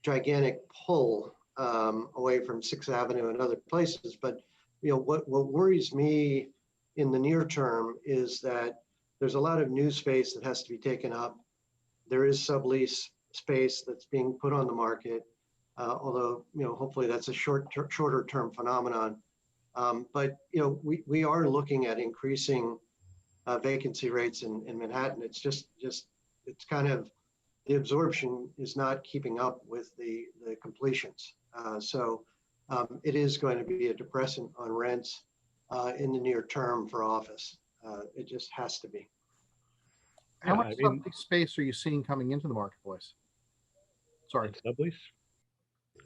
gigantic pull away from 6th Avenue and other places. But what worries me in the near term is that there's a lot of new space that has to be taken up. There is sublease space that's being put on the market, although hopefully that's a shorter term phenomenon. But we are looking at increasing vacancy rates in Manhattan. It's kind of the absorption is not keeping up with the completions. It is going to be a depressant on rents in the near term for office. It just has to be. How Yeah, much I mean, sublease space are you seeing coming into the marketplace? Sorry. sublease?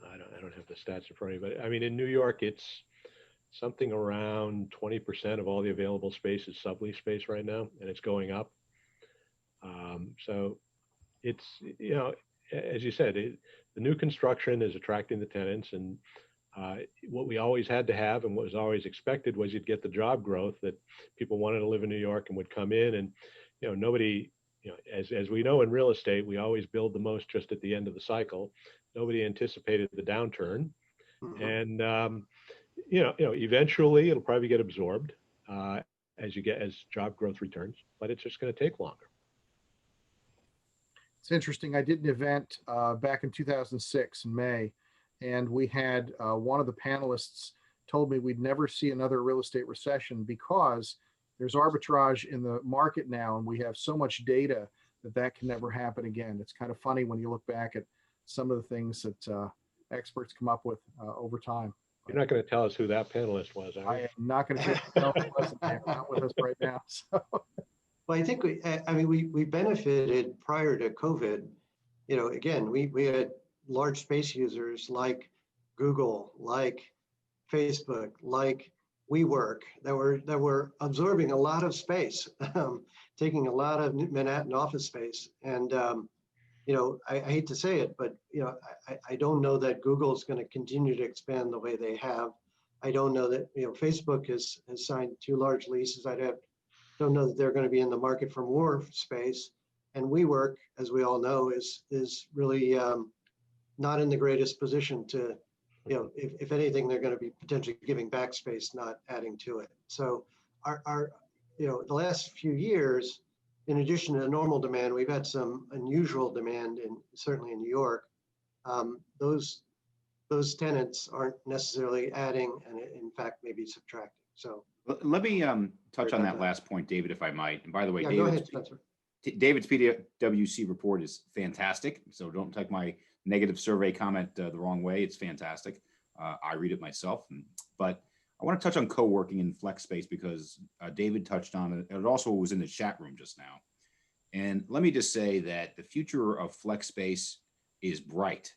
I don't have the stats in front of me, but I mean, in New York, it's something around 20% of all the available space is sublease space right now, and it's going up. So it's, you know, as you said, the new construction is attracting the tenants, and what we always had to have and what was always expected was you'd get the job growth that people wanted to live in New York and would come in. And, you know, nobody, you know, as we know in real estate, we always build the most just at the end of the cycle. Nobody anticipated the downturn. Mhm. And, eventually it'll probably get absorbed as job growth returns, but it's just going to take longer. It's interesting. I did an event back in 2006 in May, and we had one of the panelists told me we'd never see another real estate recession because there's arbitrage in the market now, and we have so much data that can never happen again. It's kind of funny when you look back at some of the things that experts come up with over time. You're not going to tell us who that panelist was, are I you? am not going to tell you who it was. They're not with us right now. So. Well, I think we benefited prior to COVID. You know, again, we had large space users like Google, like Facebook, like WeWork that were absorbing a lot of space, taking a lot of Manhattan office space. And I hate to say it, but I don't know that Google is going to continue to expand the way they have. I don't know that Facebook has signed 2 large leases. Don't know that they're going to be in the market for more space. And WeWork, as we all know, is really not in the greatest position to, if anything, they're going to be potentially giving back space, not adding to it. So the last few years, in addition to the normal demand, we've had some unusual demand, certainly in New York. Those tenants aren't necessarily adding, and in fact, maybe subtracting. So let me touch on that last point, David, if I might. And by the way, yeah, go ahead, Spencer. David's PwC report is fantastic. So don't take my negative survey comment the wrong way. It's fantastic. I read it myself. But I want to touch on co-working and flex space because David touched on it. It also was in the chat room just now. And let me just say that the future of flex space is bright,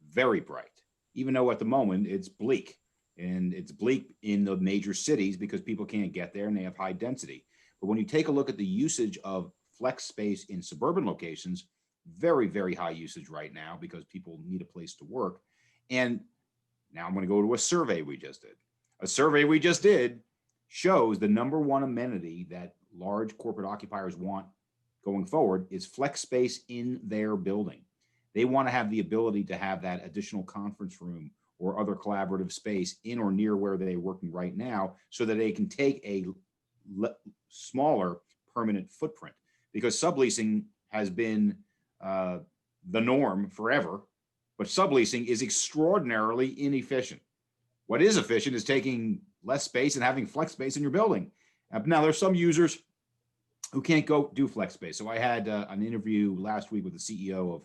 very bright, even though at the moment it's bleak. And it's bleak in the major cities because people can't get there and they have high density. But when you take a look at the usage of flex space in suburban locations, very, very high usage right now because people need a place to work. And now I'm going to go to a survey we just did. A survey we just did shows the #1 amenity that large corporate occupiers want going forward is flex space in their building. They want to have the ability to have that additional conference room or other collaborative space in or near where they're working right now so that they can take a smaller permanent footprint, because subleasing has been the norm forever, but subleasing is extraordinarily inefficient. What is efficient is taking less space and having flex space in your building. Now, there's some users who can't go do flex space. So I had an interview last week with the CEO of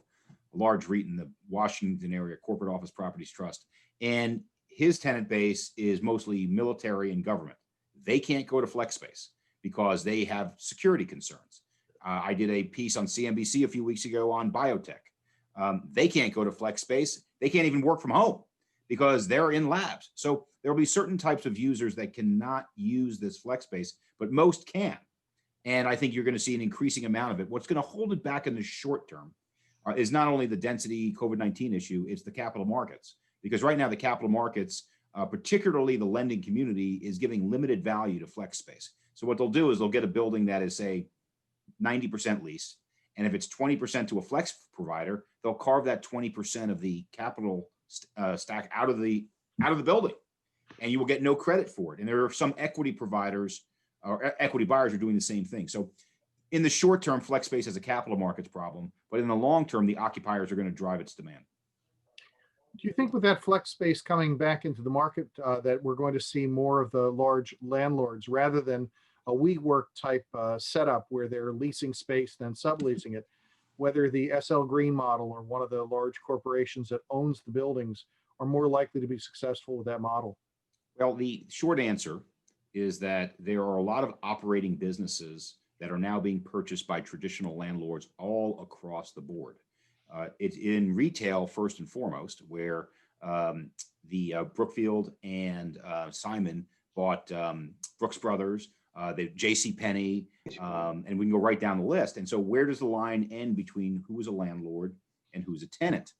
a large REIT in the Washington area, Corporate Office Properties Trust. And his tenant base is mostly military and government. They can't go to flex space because they have security concerns. I did a piece on CNBC a few weeks ago on biotech. They can't go to flex space. They can't even work from home because they're in labs. So there'll be certain types of users that cannot use this flex space, but most can. And I think you're going to see an increasing amount of it. What's going to hold it back in the short term is not only the density COVID-19 issue, it's the capital markets. Because right now the capital markets, particularly the lending community, is giving limited value to flex space. So what they'll do is they'll get a building that is, say, 90% lease. And if it's 20% to a flex provider, they'll carve that 20% of the capital stack out of the building, and you will get no credit for it. And there are some equity providers or equity buyers are doing the same thing. So in the short term, flex space has a capital markets problem, but in the long term, the occupiers are going to drive its demand. Do you think with that flex space coming back into the market that we're going to see more of the large landlords rather than a WeWork type setup where they're leasing space then subleasing it? whether the SL Green model or one of the large corporations that owns the buildings are more likely to be successful with that model? Well, the short answer is that there are a lot of operating businesses that are now being purchased by traditional landlords all across the board. It's in retail first and foremost, where the Brookfield and Seaman bought Brooks Brothers, the J.C. Penney, and we can go right down the list. And so where does the line end between who is a landlord and who's a tenant?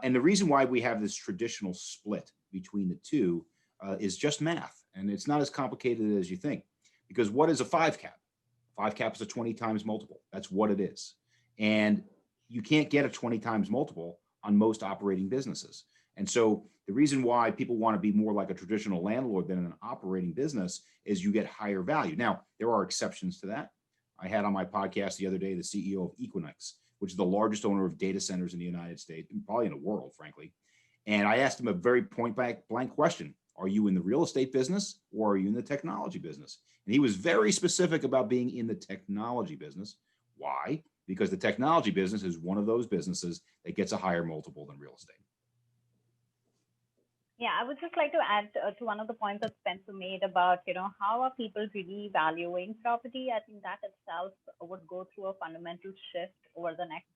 And the reason why we have this traditional split between the two is just math. And it's not as complicated as you think, because what is a 5 cap? 5 cap is a 20 times multiple. That's what it is. And you can't get a 20 times multiple on most operating businesses. And so the reason why people want to be more like a traditional landlord than an operating business is you get higher value. Now, there are exceptions to that. I had on my podcast the other day the CEO of Equinix, which is the largest owner of data centers in the United States, and probably in the world, frankly. And I asked him a very point blank question. Are you in the real estate business or are you in the technology business? And he was very specific about being in the technology business. Why? Because the technology business is one of those businesses that gets a higher multiple than real estate. Yeah, I would just like to add to one of the points that Spencer made about, how are people really valuing property? I think that itself would go through a fundamental shift over the next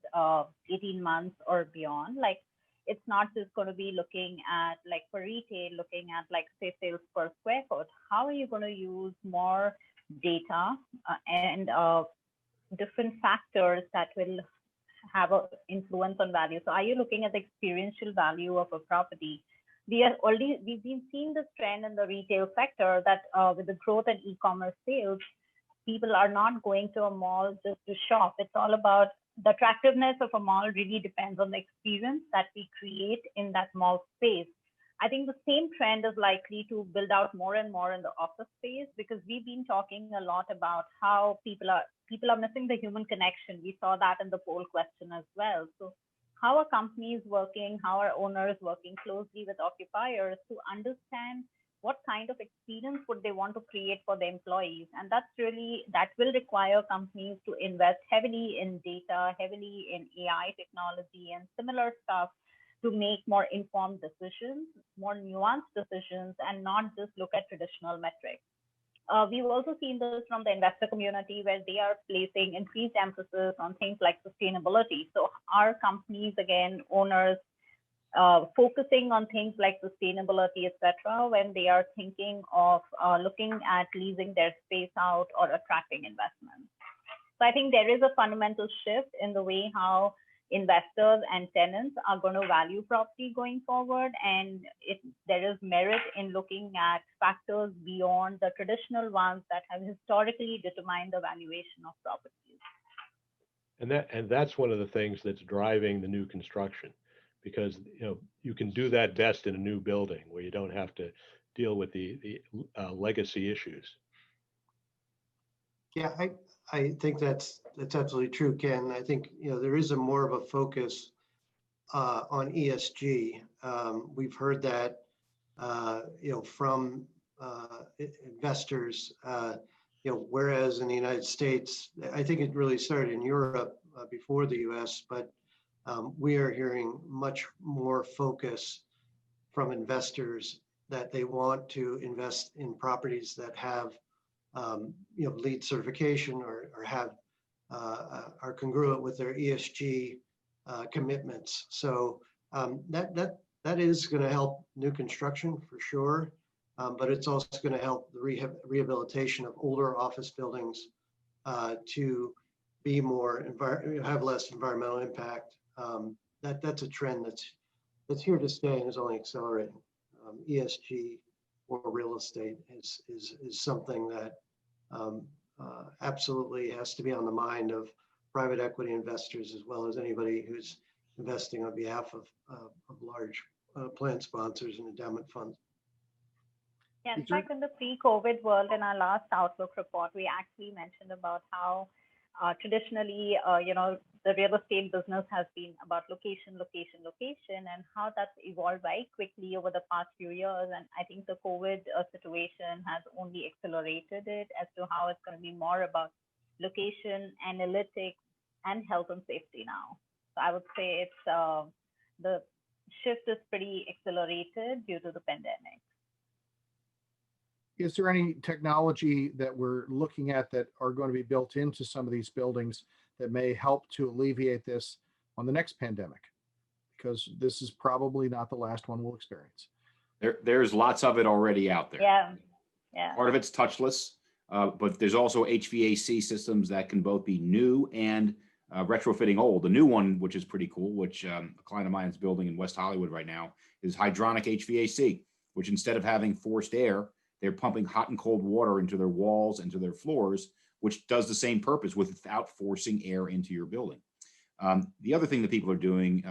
18 months or beyond. Like, it's not just going to be looking at, like, for retail, looking at, like, say, sales per square foot. How are you going to use more data and different factors that will have an influence on value? So are you looking at the experiential value of a property? We've been seeing this trend in the retail sector that with the growth in e-commerce sales, people are not going to a mall just to shop. It's all about the attractiveness of a mall really depends on the experience that we create in that mall space. I think the same trend is likely to build out more and more in the office space, because we've been talking a lot about how people are missing the human connection. We saw that in the poll question as well. So how are companies working? How are owners working closely with occupiers to understand what kind of experience would they want to create for the employees? And that will require companies to invest heavily in data, heavily in AI technology and similar stuff to make more informed decisions, more nuanced decisions, and not just look at traditional metrics. We've also seen this from the investor community, where they are placing increased emphasis on things like sustainability. So are companies, again, owners, focusing on things like sustainability, etc., when they are thinking of looking at leasing their space out or attracting investments? So I think there is a fundamental shift in the way how investors and tenants are going to value property going forward, and there is merit in looking at factors beyond the traditional ones that have historically determined the valuation of properties. And that's one of the things that's driving the new construction, because you can do that best in a new building where you don't have to deal with the legacy issues. Yeah, I think that's absolutely true, Ken. I think there is more of a focus on ESG. We've heard that from investors. Whereas in the United States, I think it really started in Europe before the U.S., but we are hearing much more focus from investors that they want to invest in properties that have LEED certification or have are congruent with their ESG commitments. So that is going to help new construction for sure, but it's also going to help the rehabilitation of older office buildings to be more have less environmental impact. That's a trend that's here to stay and is only accelerating. ESG or real estate is something that absolutely has to be on the mind of private equity investors, as well as anybody who's investing on behalf of large plan sponsors and endowment funds. Yeah, in fact, in the pre-COVID world, in our last Outlook report, we actually mentioned about how traditionally, the real estate business has been about location, and how that's evolved very quickly over the past few years. And I think the COVID situation has only accelerated it as to how it's going to be more about location, analytics, and health and safety now. So I would say it's the shift is pretty accelerated due to the pandemic. Is there any technology that we're looking at that are going to be built into some of these buildings that may help to alleviate this on the next pandemic? Because this is probably not the last one we'll experience. There's lots of it already out there. Yeah. Part of it's touchless, but there's also HVAC systems that can both be new and retrofitting old. The new one, which is pretty cool, which a client of mine is building in West Hollywood right now, is hydronic HVAC, which instead of having forced air, they're pumping hot and cold water into their walls, into their floors, which does the same purpose without forcing air into your building. The other thing that people are doing,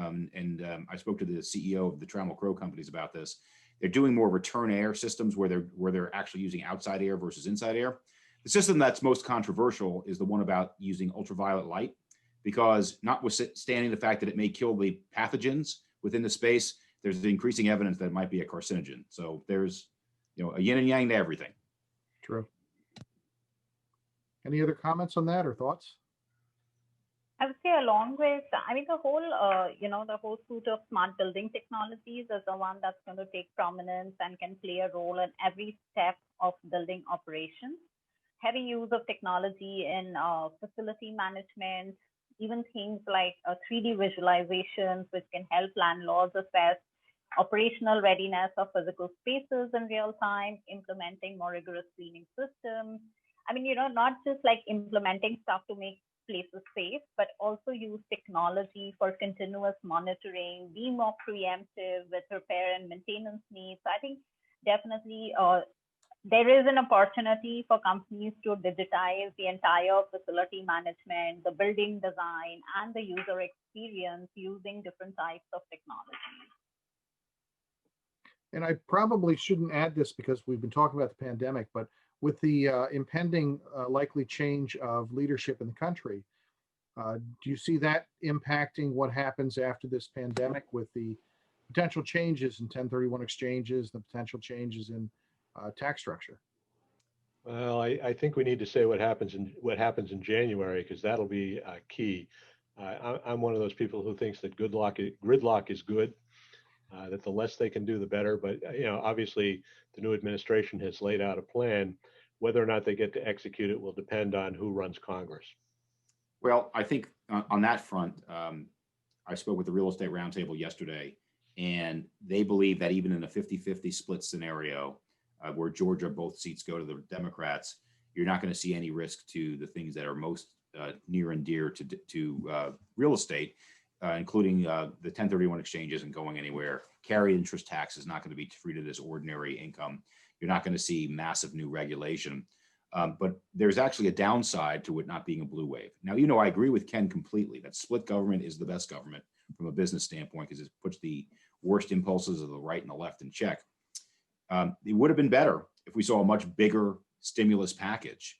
I spoke to the CEO of the Trammell Crow companies about this, they're doing more return air systems where they're actually using outside air versus inside air. The system that's most controversial is the one about using ultraviolet light, because notwithstanding the fact that it may kill the pathogens within the space, there's increasing evidence that it might be a carcinogen. So there's a yin and yang to everything. True. Any other comments on that or thoughts? I would say along with, the whole suite of smart building technologies is the one that's going to take prominence and can play a role in every step of building operations. Heavy use of technology in facility management, even things like 3D visualizations, which can help landlords assess operational readiness of physical spaces in real time, implementing more rigorous cleaning systems. Not just like implementing stuff to make places safe, but also use technology for continuous monitoring, be more preemptive with repair and maintenance needs. So I think definitely there is an opportunity for companies to digitize the entire facility management, the building design, and the user experience using different types of technology. And I probably shouldn't add this because we've been talking about the pandemic, but with the impending likely change of leadership in the country, do you see that impacting what happens after this pandemic with the potential changes in 1031 exchanges, the potential changes in tax structure? Well, I think we need to say what happens in January, because that'll be key. I'm one of those people who thinks that gridlock is good. That the less they can do, the better. But obviously, the new administration has laid out a plan. Whether or not they get to execute it will depend on who runs Congress. Well, I think on that front, I spoke with the Real Estate Roundtable yesterday, and they believe that even in a 50-50 split scenario, where Georgia both seats go to the Democrats, you're not going to see any risk to the things that are most near and dear to real estate. Including the 1031 exchanges and going anywhere. Carried interest tax is not going to be treated as ordinary income. You're not going to see massive new regulation. But there's actually a downside to it not being a blue wave. Now, I agree with Ken completely that split government is the best government from a business standpoint because it puts the worst impulses of the right and the left in check. It would have been better if we saw a much bigger stimulus package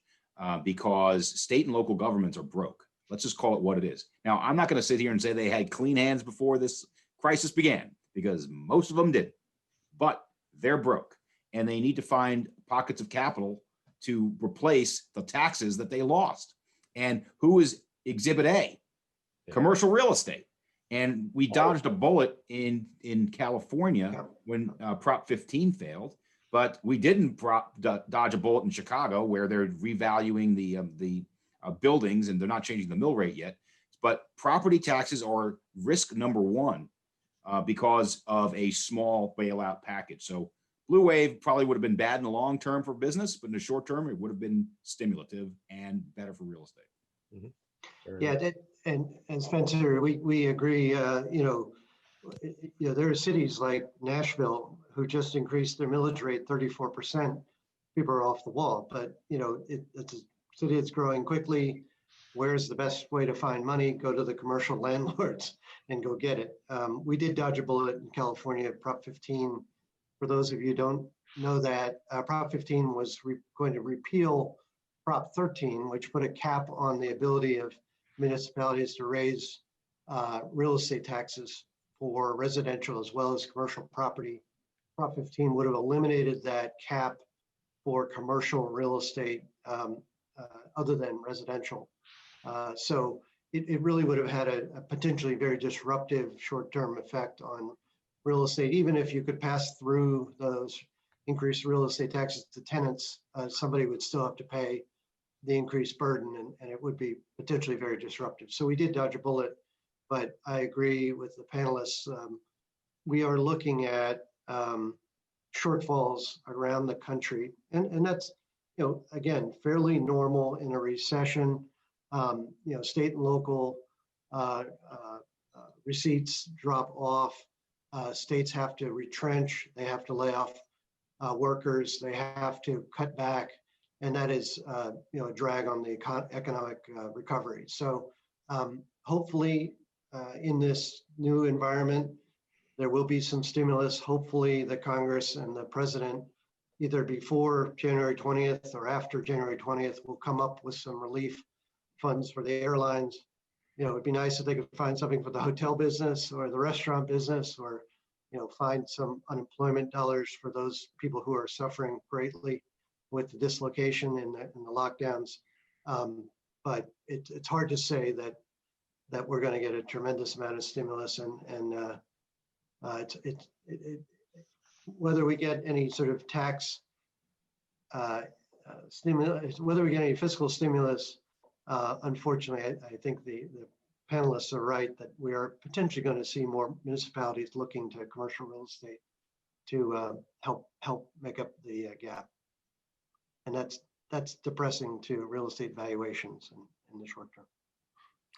because state and local governments are broke. Let's just call it what it is. Now, I'm not going to sit here and say they had clean hands before this crisis began, because most of them did, but they're broke and they need to find pockets of capital to replace the taxes that they lost. And who is Exhibit A? Commercial real estate. And we dodged a bullet in California when Prop 15 failed, but we didn't dodge a bullet in Chicago where they're revaluing the buildings and they're not changing the mill rate yet. But property taxes are risk number one because of a small bailout package. So blue wave probably would have been bad in the long term for business, but in the short term, it would have been stimulative and better for real estate. Mm-hmm. Yeah, and Spencer, we agree. There are cities like Nashville who just increased their millage rate 34%. People are off the wall, but it's a city that's growing quickly. Where's the best way to find money? Go to the commercial landlords and go get it. We did dodge a bullet in California, Prop 15. For those of you who don't know that, Prop 15 was going to repeal Prop 13, which put a cap on the ability of municipalities to raise real estate taxes for residential as well as commercial property. Prop 15 would have eliminated that cap for commercial real estate other than residential. So it really would have had a potentially very disruptive short-term effect on real estate. Even if you could pass through those increased real estate taxes to tenants, somebody would still have to pay the increased burden, and it would be potentially very disruptive. So we did dodge a bullet, but I agree with the panelists. We are looking at shortfalls around the country, and that's, again, fairly normal in a recession. State and local receipts drop off. States have to retrench. They have to lay off workers. They have to cut back, and that is, a drag on the economic recovery. So hopefully, in this new environment, there will be some stimulus. Hopefully, the Congress and the president, either before January 20th or after January 20th, will come up with some relief funds for the airlines. It would be nice if they could find something for the hotel business or the restaurant business, or find some unemployment dollars for those people who are suffering greatly with the dislocation and the lockdowns. But it's hard to say that we're going to get a tremendous amount of stimulus, and whether we get any sort of tax stimulus, whether we get any fiscal stimulus. Unfortunately, I think the panelists are right that we are potentially going to see more municipalities looking to commercial real estate to help make up the gap, and that's depressing to real estate valuations in the short term.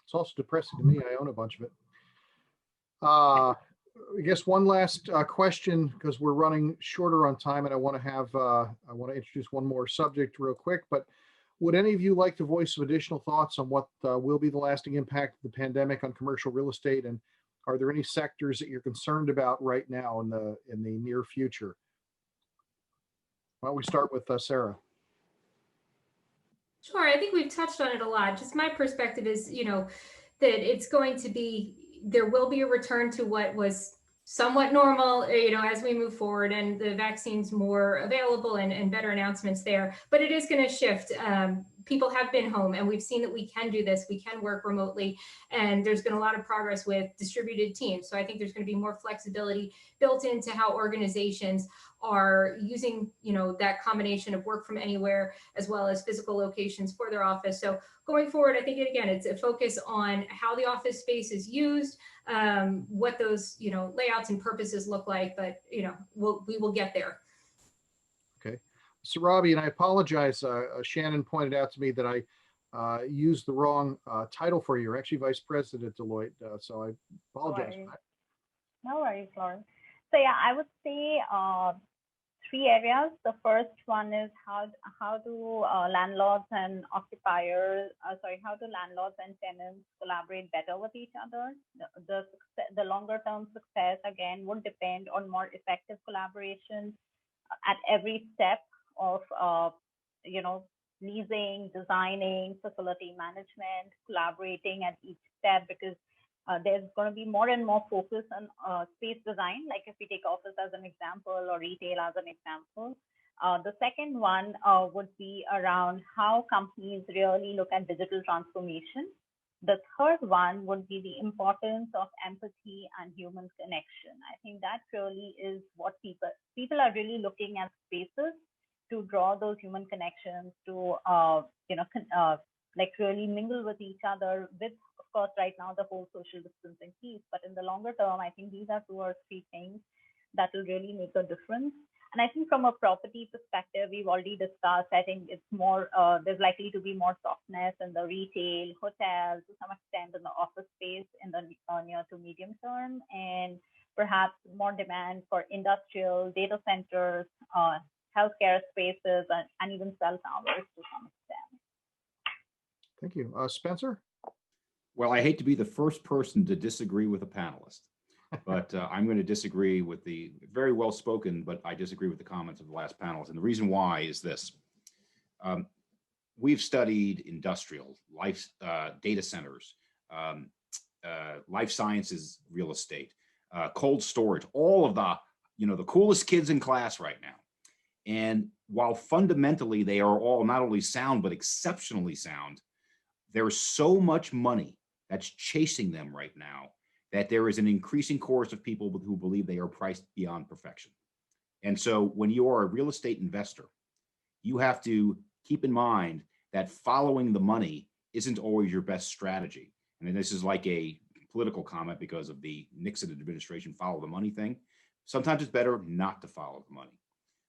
It's also depressing to me. I own a bunch of it. I guess one last question, because we're running shorter on time, and I want to introduce one more subject real quick. But would any of you like to voice some additional thoughts on what will be the lasting impact of the pandemic on commercial real estate, and are there any sectors that you're concerned about right now in the near future? Why don't we start with Sarah? Sure, I think we've touched on it a lot. Just my perspective is, that it's going to be, there will be a return to what was somewhat normal, as we move forward, and the vaccine's more available and better announcements there. But it is going to shift. People have been home, and we've seen that we can do this. We can work remotely, and there's been a lot of progress with distributed teams. So I think there's going to be more flexibility built into how organizations are using, that combination of work from anywhere as well as physical locations for their office. So going forward, I think it's a focus on how the office space is used, what those, layouts and purposes look like, but, we will get there. Okay. Surabhi, and I apologize, Shannon pointed out to me that I used the wrong title for you. You're actually Vice President at Deloitte, so I apologize for that. No worries, Loren. So yeah, I would say three areas. The first one is how do landlords and occupiers, how do landlords and tenants collaborate better with each other? The longer term success, again, would depend on more effective collaboration at every step of, leasing, designing, facility management, collaborating at each step, because there's going to be more and more focus on space design, like if we take office as an example or retail as an example. The second one would be around how companies really look at digital transformation. The third one would be the importance of empathy and human connection. I think that really is what people are really looking at spaces to draw those human connections, to really mingle with each other, with, of course, right now the whole social distancing piece. But in the longer term, I think these are two or three things that will really make a difference. And I think from a property perspective, we've already discussed, I think it's more, there's likely to be more softness in the retail, hotels, to some extent in the office space in the near to medium term, and perhaps more demand for industrial, data centers, healthcare spaces, and even cell towers to some extent. Thank you. Spencer? Well, I hate to be the first person to disagree with a panelist, but I'm going to disagree with the very well spoken, but I disagree with the comments of the last panelist. And the reason why is this. We've studied industrial, life, data centers, life sciences, real estate, cold storage, all of the coolest kids in class right now. And while fundamentally they are all not only sound, but exceptionally sound, there's so much money that's chasing them right now, that there is an increasing chorus of people who believe they are priced beyond perfection. And so when you are a real estate investor, you have to keep in mind that following the money isn't always your best strategy. And then this is like a political comment because of the Nixon administration follow the money thing. Sometimes it's better not to follow the money.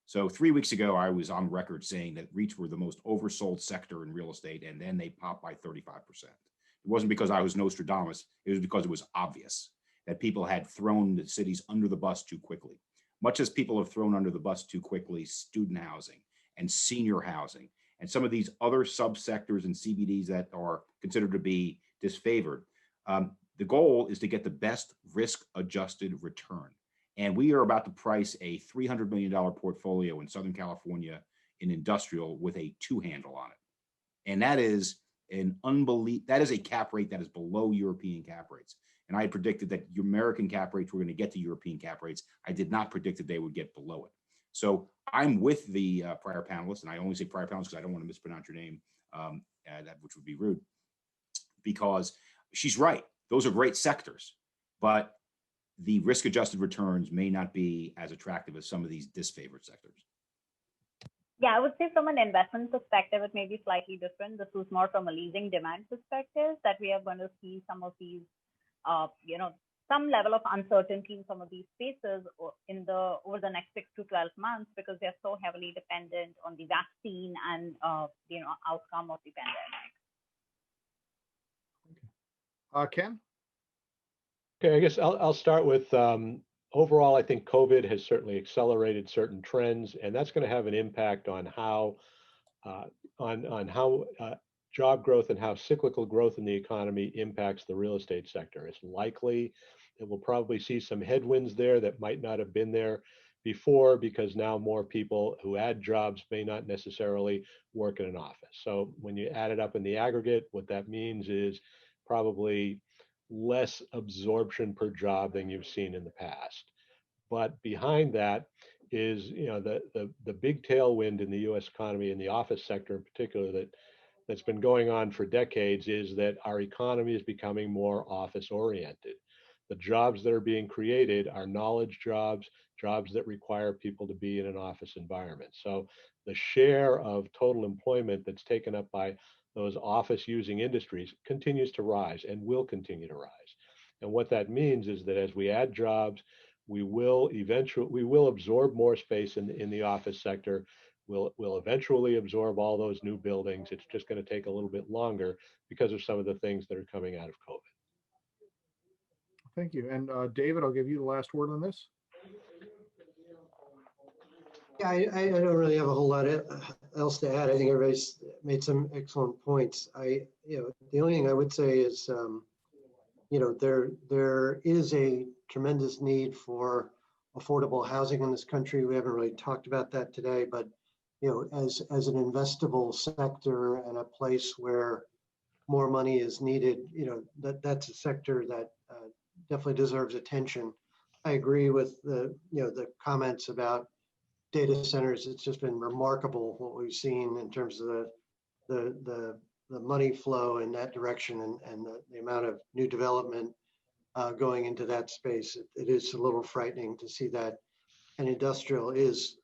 So 3 weeks ago, I was on record saying that REITs were the most oversold sector in real estate, and then they popped by 35%. It wasn't because I was Nostradamus. It was because it was obvious that people had thrown the cities under the bus too quickly. Much as people have thrown under the bus too quickly student housing and senior housing and some of these other subsectors and CBDs that are considered to be disfavored. The goal is to get the best risk-adjusted return. And we are about to price a $300 million portfolio in Southern California in industrial with a 2 handle on it. And that is that is a cap rate that is below European cap rates. And I had predicted that American cap rates were going to get to European cap rates. I did not predict that they would get below it. So I'm with the prior panelists, and I only say prior panelists because I don't want to mispronounce your name, which would be rude, because she's right. Those are great sectors, but the risk-adjusted returns may not be as attractive as some of these disfavored sectors. Yeah, I would say from an investment perspective, it may be slightly different. This was more from a leasing demand perspective that we are going to see some of these, some level of uncertainty in some of these spaces over the next 6 to 12 months because they're so heavily dependent on the vaccine and outcome of the pandemic. Ken? Okay, I guess I'll start with overall, I think COVID has certainly accelerated certain trends, and that's going to have an impact on how job growth and how cyclical growth in the economy impacts the real estate sector. It's likely that we'll probably see some headwinds there that might not have been there before because now more people who add jobs may not necessarily work in an office. So when you add it up in the aggregate, what that means is probably less absorption per job than you've seen in the past. But behind that is, the big tailwind in the U.S. economy, in the office sector in particular, that's been going on for decades, is that our economy is becoming more office oriented. The jobs that are being created are knowledge jobs, jobs that require people to be in an office environment. So the share of total employment that's taken up by those office using industries continues to rise and will continue to rise. And what that means is that as we add jobs, we will absorb more space in the office sector. We'll eventually absorb all those new buildings. It's just going to take a little bit longer because of some of the things that are coming out of COVID. Thank you. And David, I'll give you the last word on this. Yeah, I don't really have a whole lot else to add. I think everybody's made some excellent points. The only thing I would say is, there is a tremendous need for affordable housing in this country. We haven't really talked about that today, but as an investable sector and a place where more money is needed, that's a sector that definitely deserves attention. I agree with the comments about data centers. It's just been remarkable what we've seen in terms of the money flow in that direction and the amount of new development going into that space. It is a little frightening to see that. And industrial is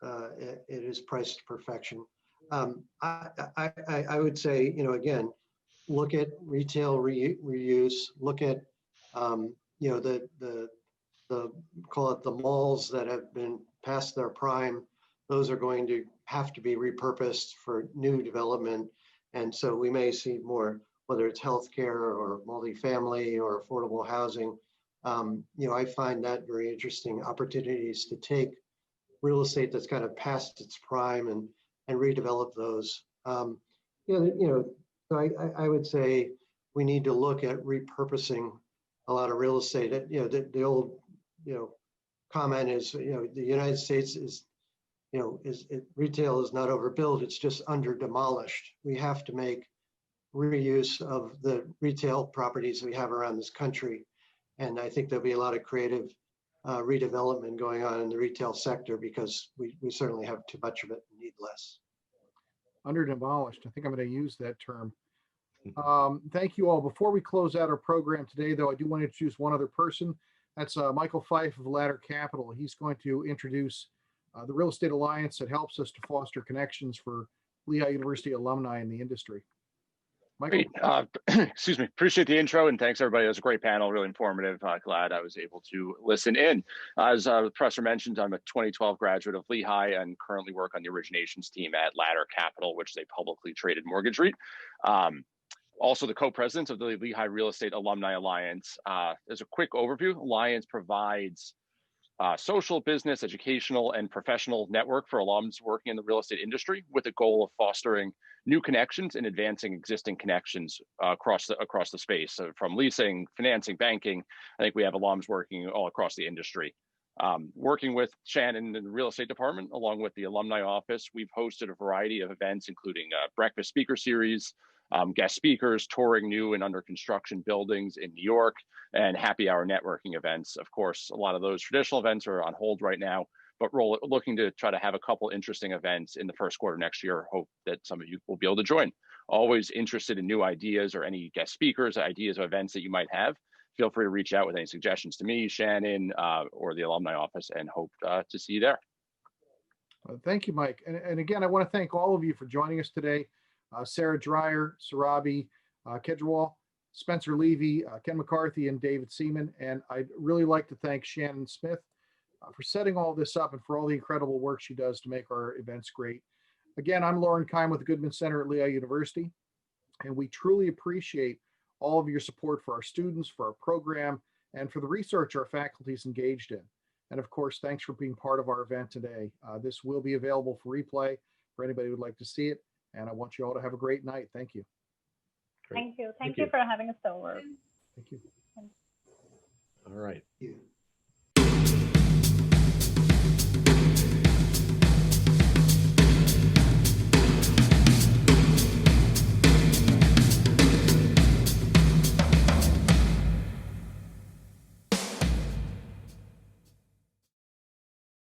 priced to perfection. I would say, again, look at retail reuse. Look at the call it the malls that have been past their prime. Those are going to have to be repurposed for new development. And so we may see more, whether it's healthcare or multifamily or affordable housing. I find that very interesting opportunities to take real estate that's kind of past its prime and redevelop those. So I would say we need to look at repurposing a lot of real estate. The old comment is the United States is retail is not overbuilt, it's just under demolished. We have to make reuse of the retail properties we have around this country. And I think there'll be a lot of creative redevelopment going on in the retail sector because we certainly have too much of it and need less. Under demolished, I think I'm going to use that term. Thank you all. Before we close out our program today, though, I do want to introduce one other person. That's Michael Fife of Ladder Capital. He's going to introduce the Real Estate Alliance that helps us to foster connections for Lehigh University alumni in the industry. Michael? Great. Excuse me. Appreciate the intro, and thanks everybody. It was a great panel, really informative. Glad I was able to listen in. As the professor mentioned, I'm a 2012 graduate of Lehigh and currently work on the originations team at Ladder Capital, which is a publicly traded mortgage REIT. Also the co-president of the Lehigh Real Estate Alumni Alliance. As a quick overview, Alliance provides social, business, educational, and professional network for alums working in the real estate industry with the goal of fostering new connections and advancing existing connections across the space. So from leasing, financing, banking, I think we have alums working all across the industry. Working with Shannon in the real estate department, along with the alumni office, we've hosted a variety of events, including breakfast speaker series, guest speakers, touring new and under construction buildings in New York, and happy hour networking events. Of course, a lot of those traditional events are on hold right now, but we're looking to try to have a couple interesting events in the first quarter next year. Hope that some of you will be able to join. Always interested in new ideas or any guest speakers, ideas of events that you might have. Feel free to reach out with any suggestions to me, Shannon, or the alumni office, and hope to see you there. Thank you, Mike. And again, I want to thank all of you for joining us today. Sarah Dreyer, Surabhi, Kejriwal, Spencer Levy, Ken McCarthy, and David Seaman. And I'd really like to thank Shannon Smith for setting all this up and for all the incredible work she does to make our events great. Again, I'm Loren Keim with the Goodman Center at Lehigh University, and we truly appreciate all of your support for our students, for our program, and for the research our faculty is engaged in. And of course, thanks for being part of our event today. This will be available for replay for anybody who would like to see it. And I want you all to have a great night. Thank you. Great. Thank you. Thank you for having us over. Thank you. All right. Thank you.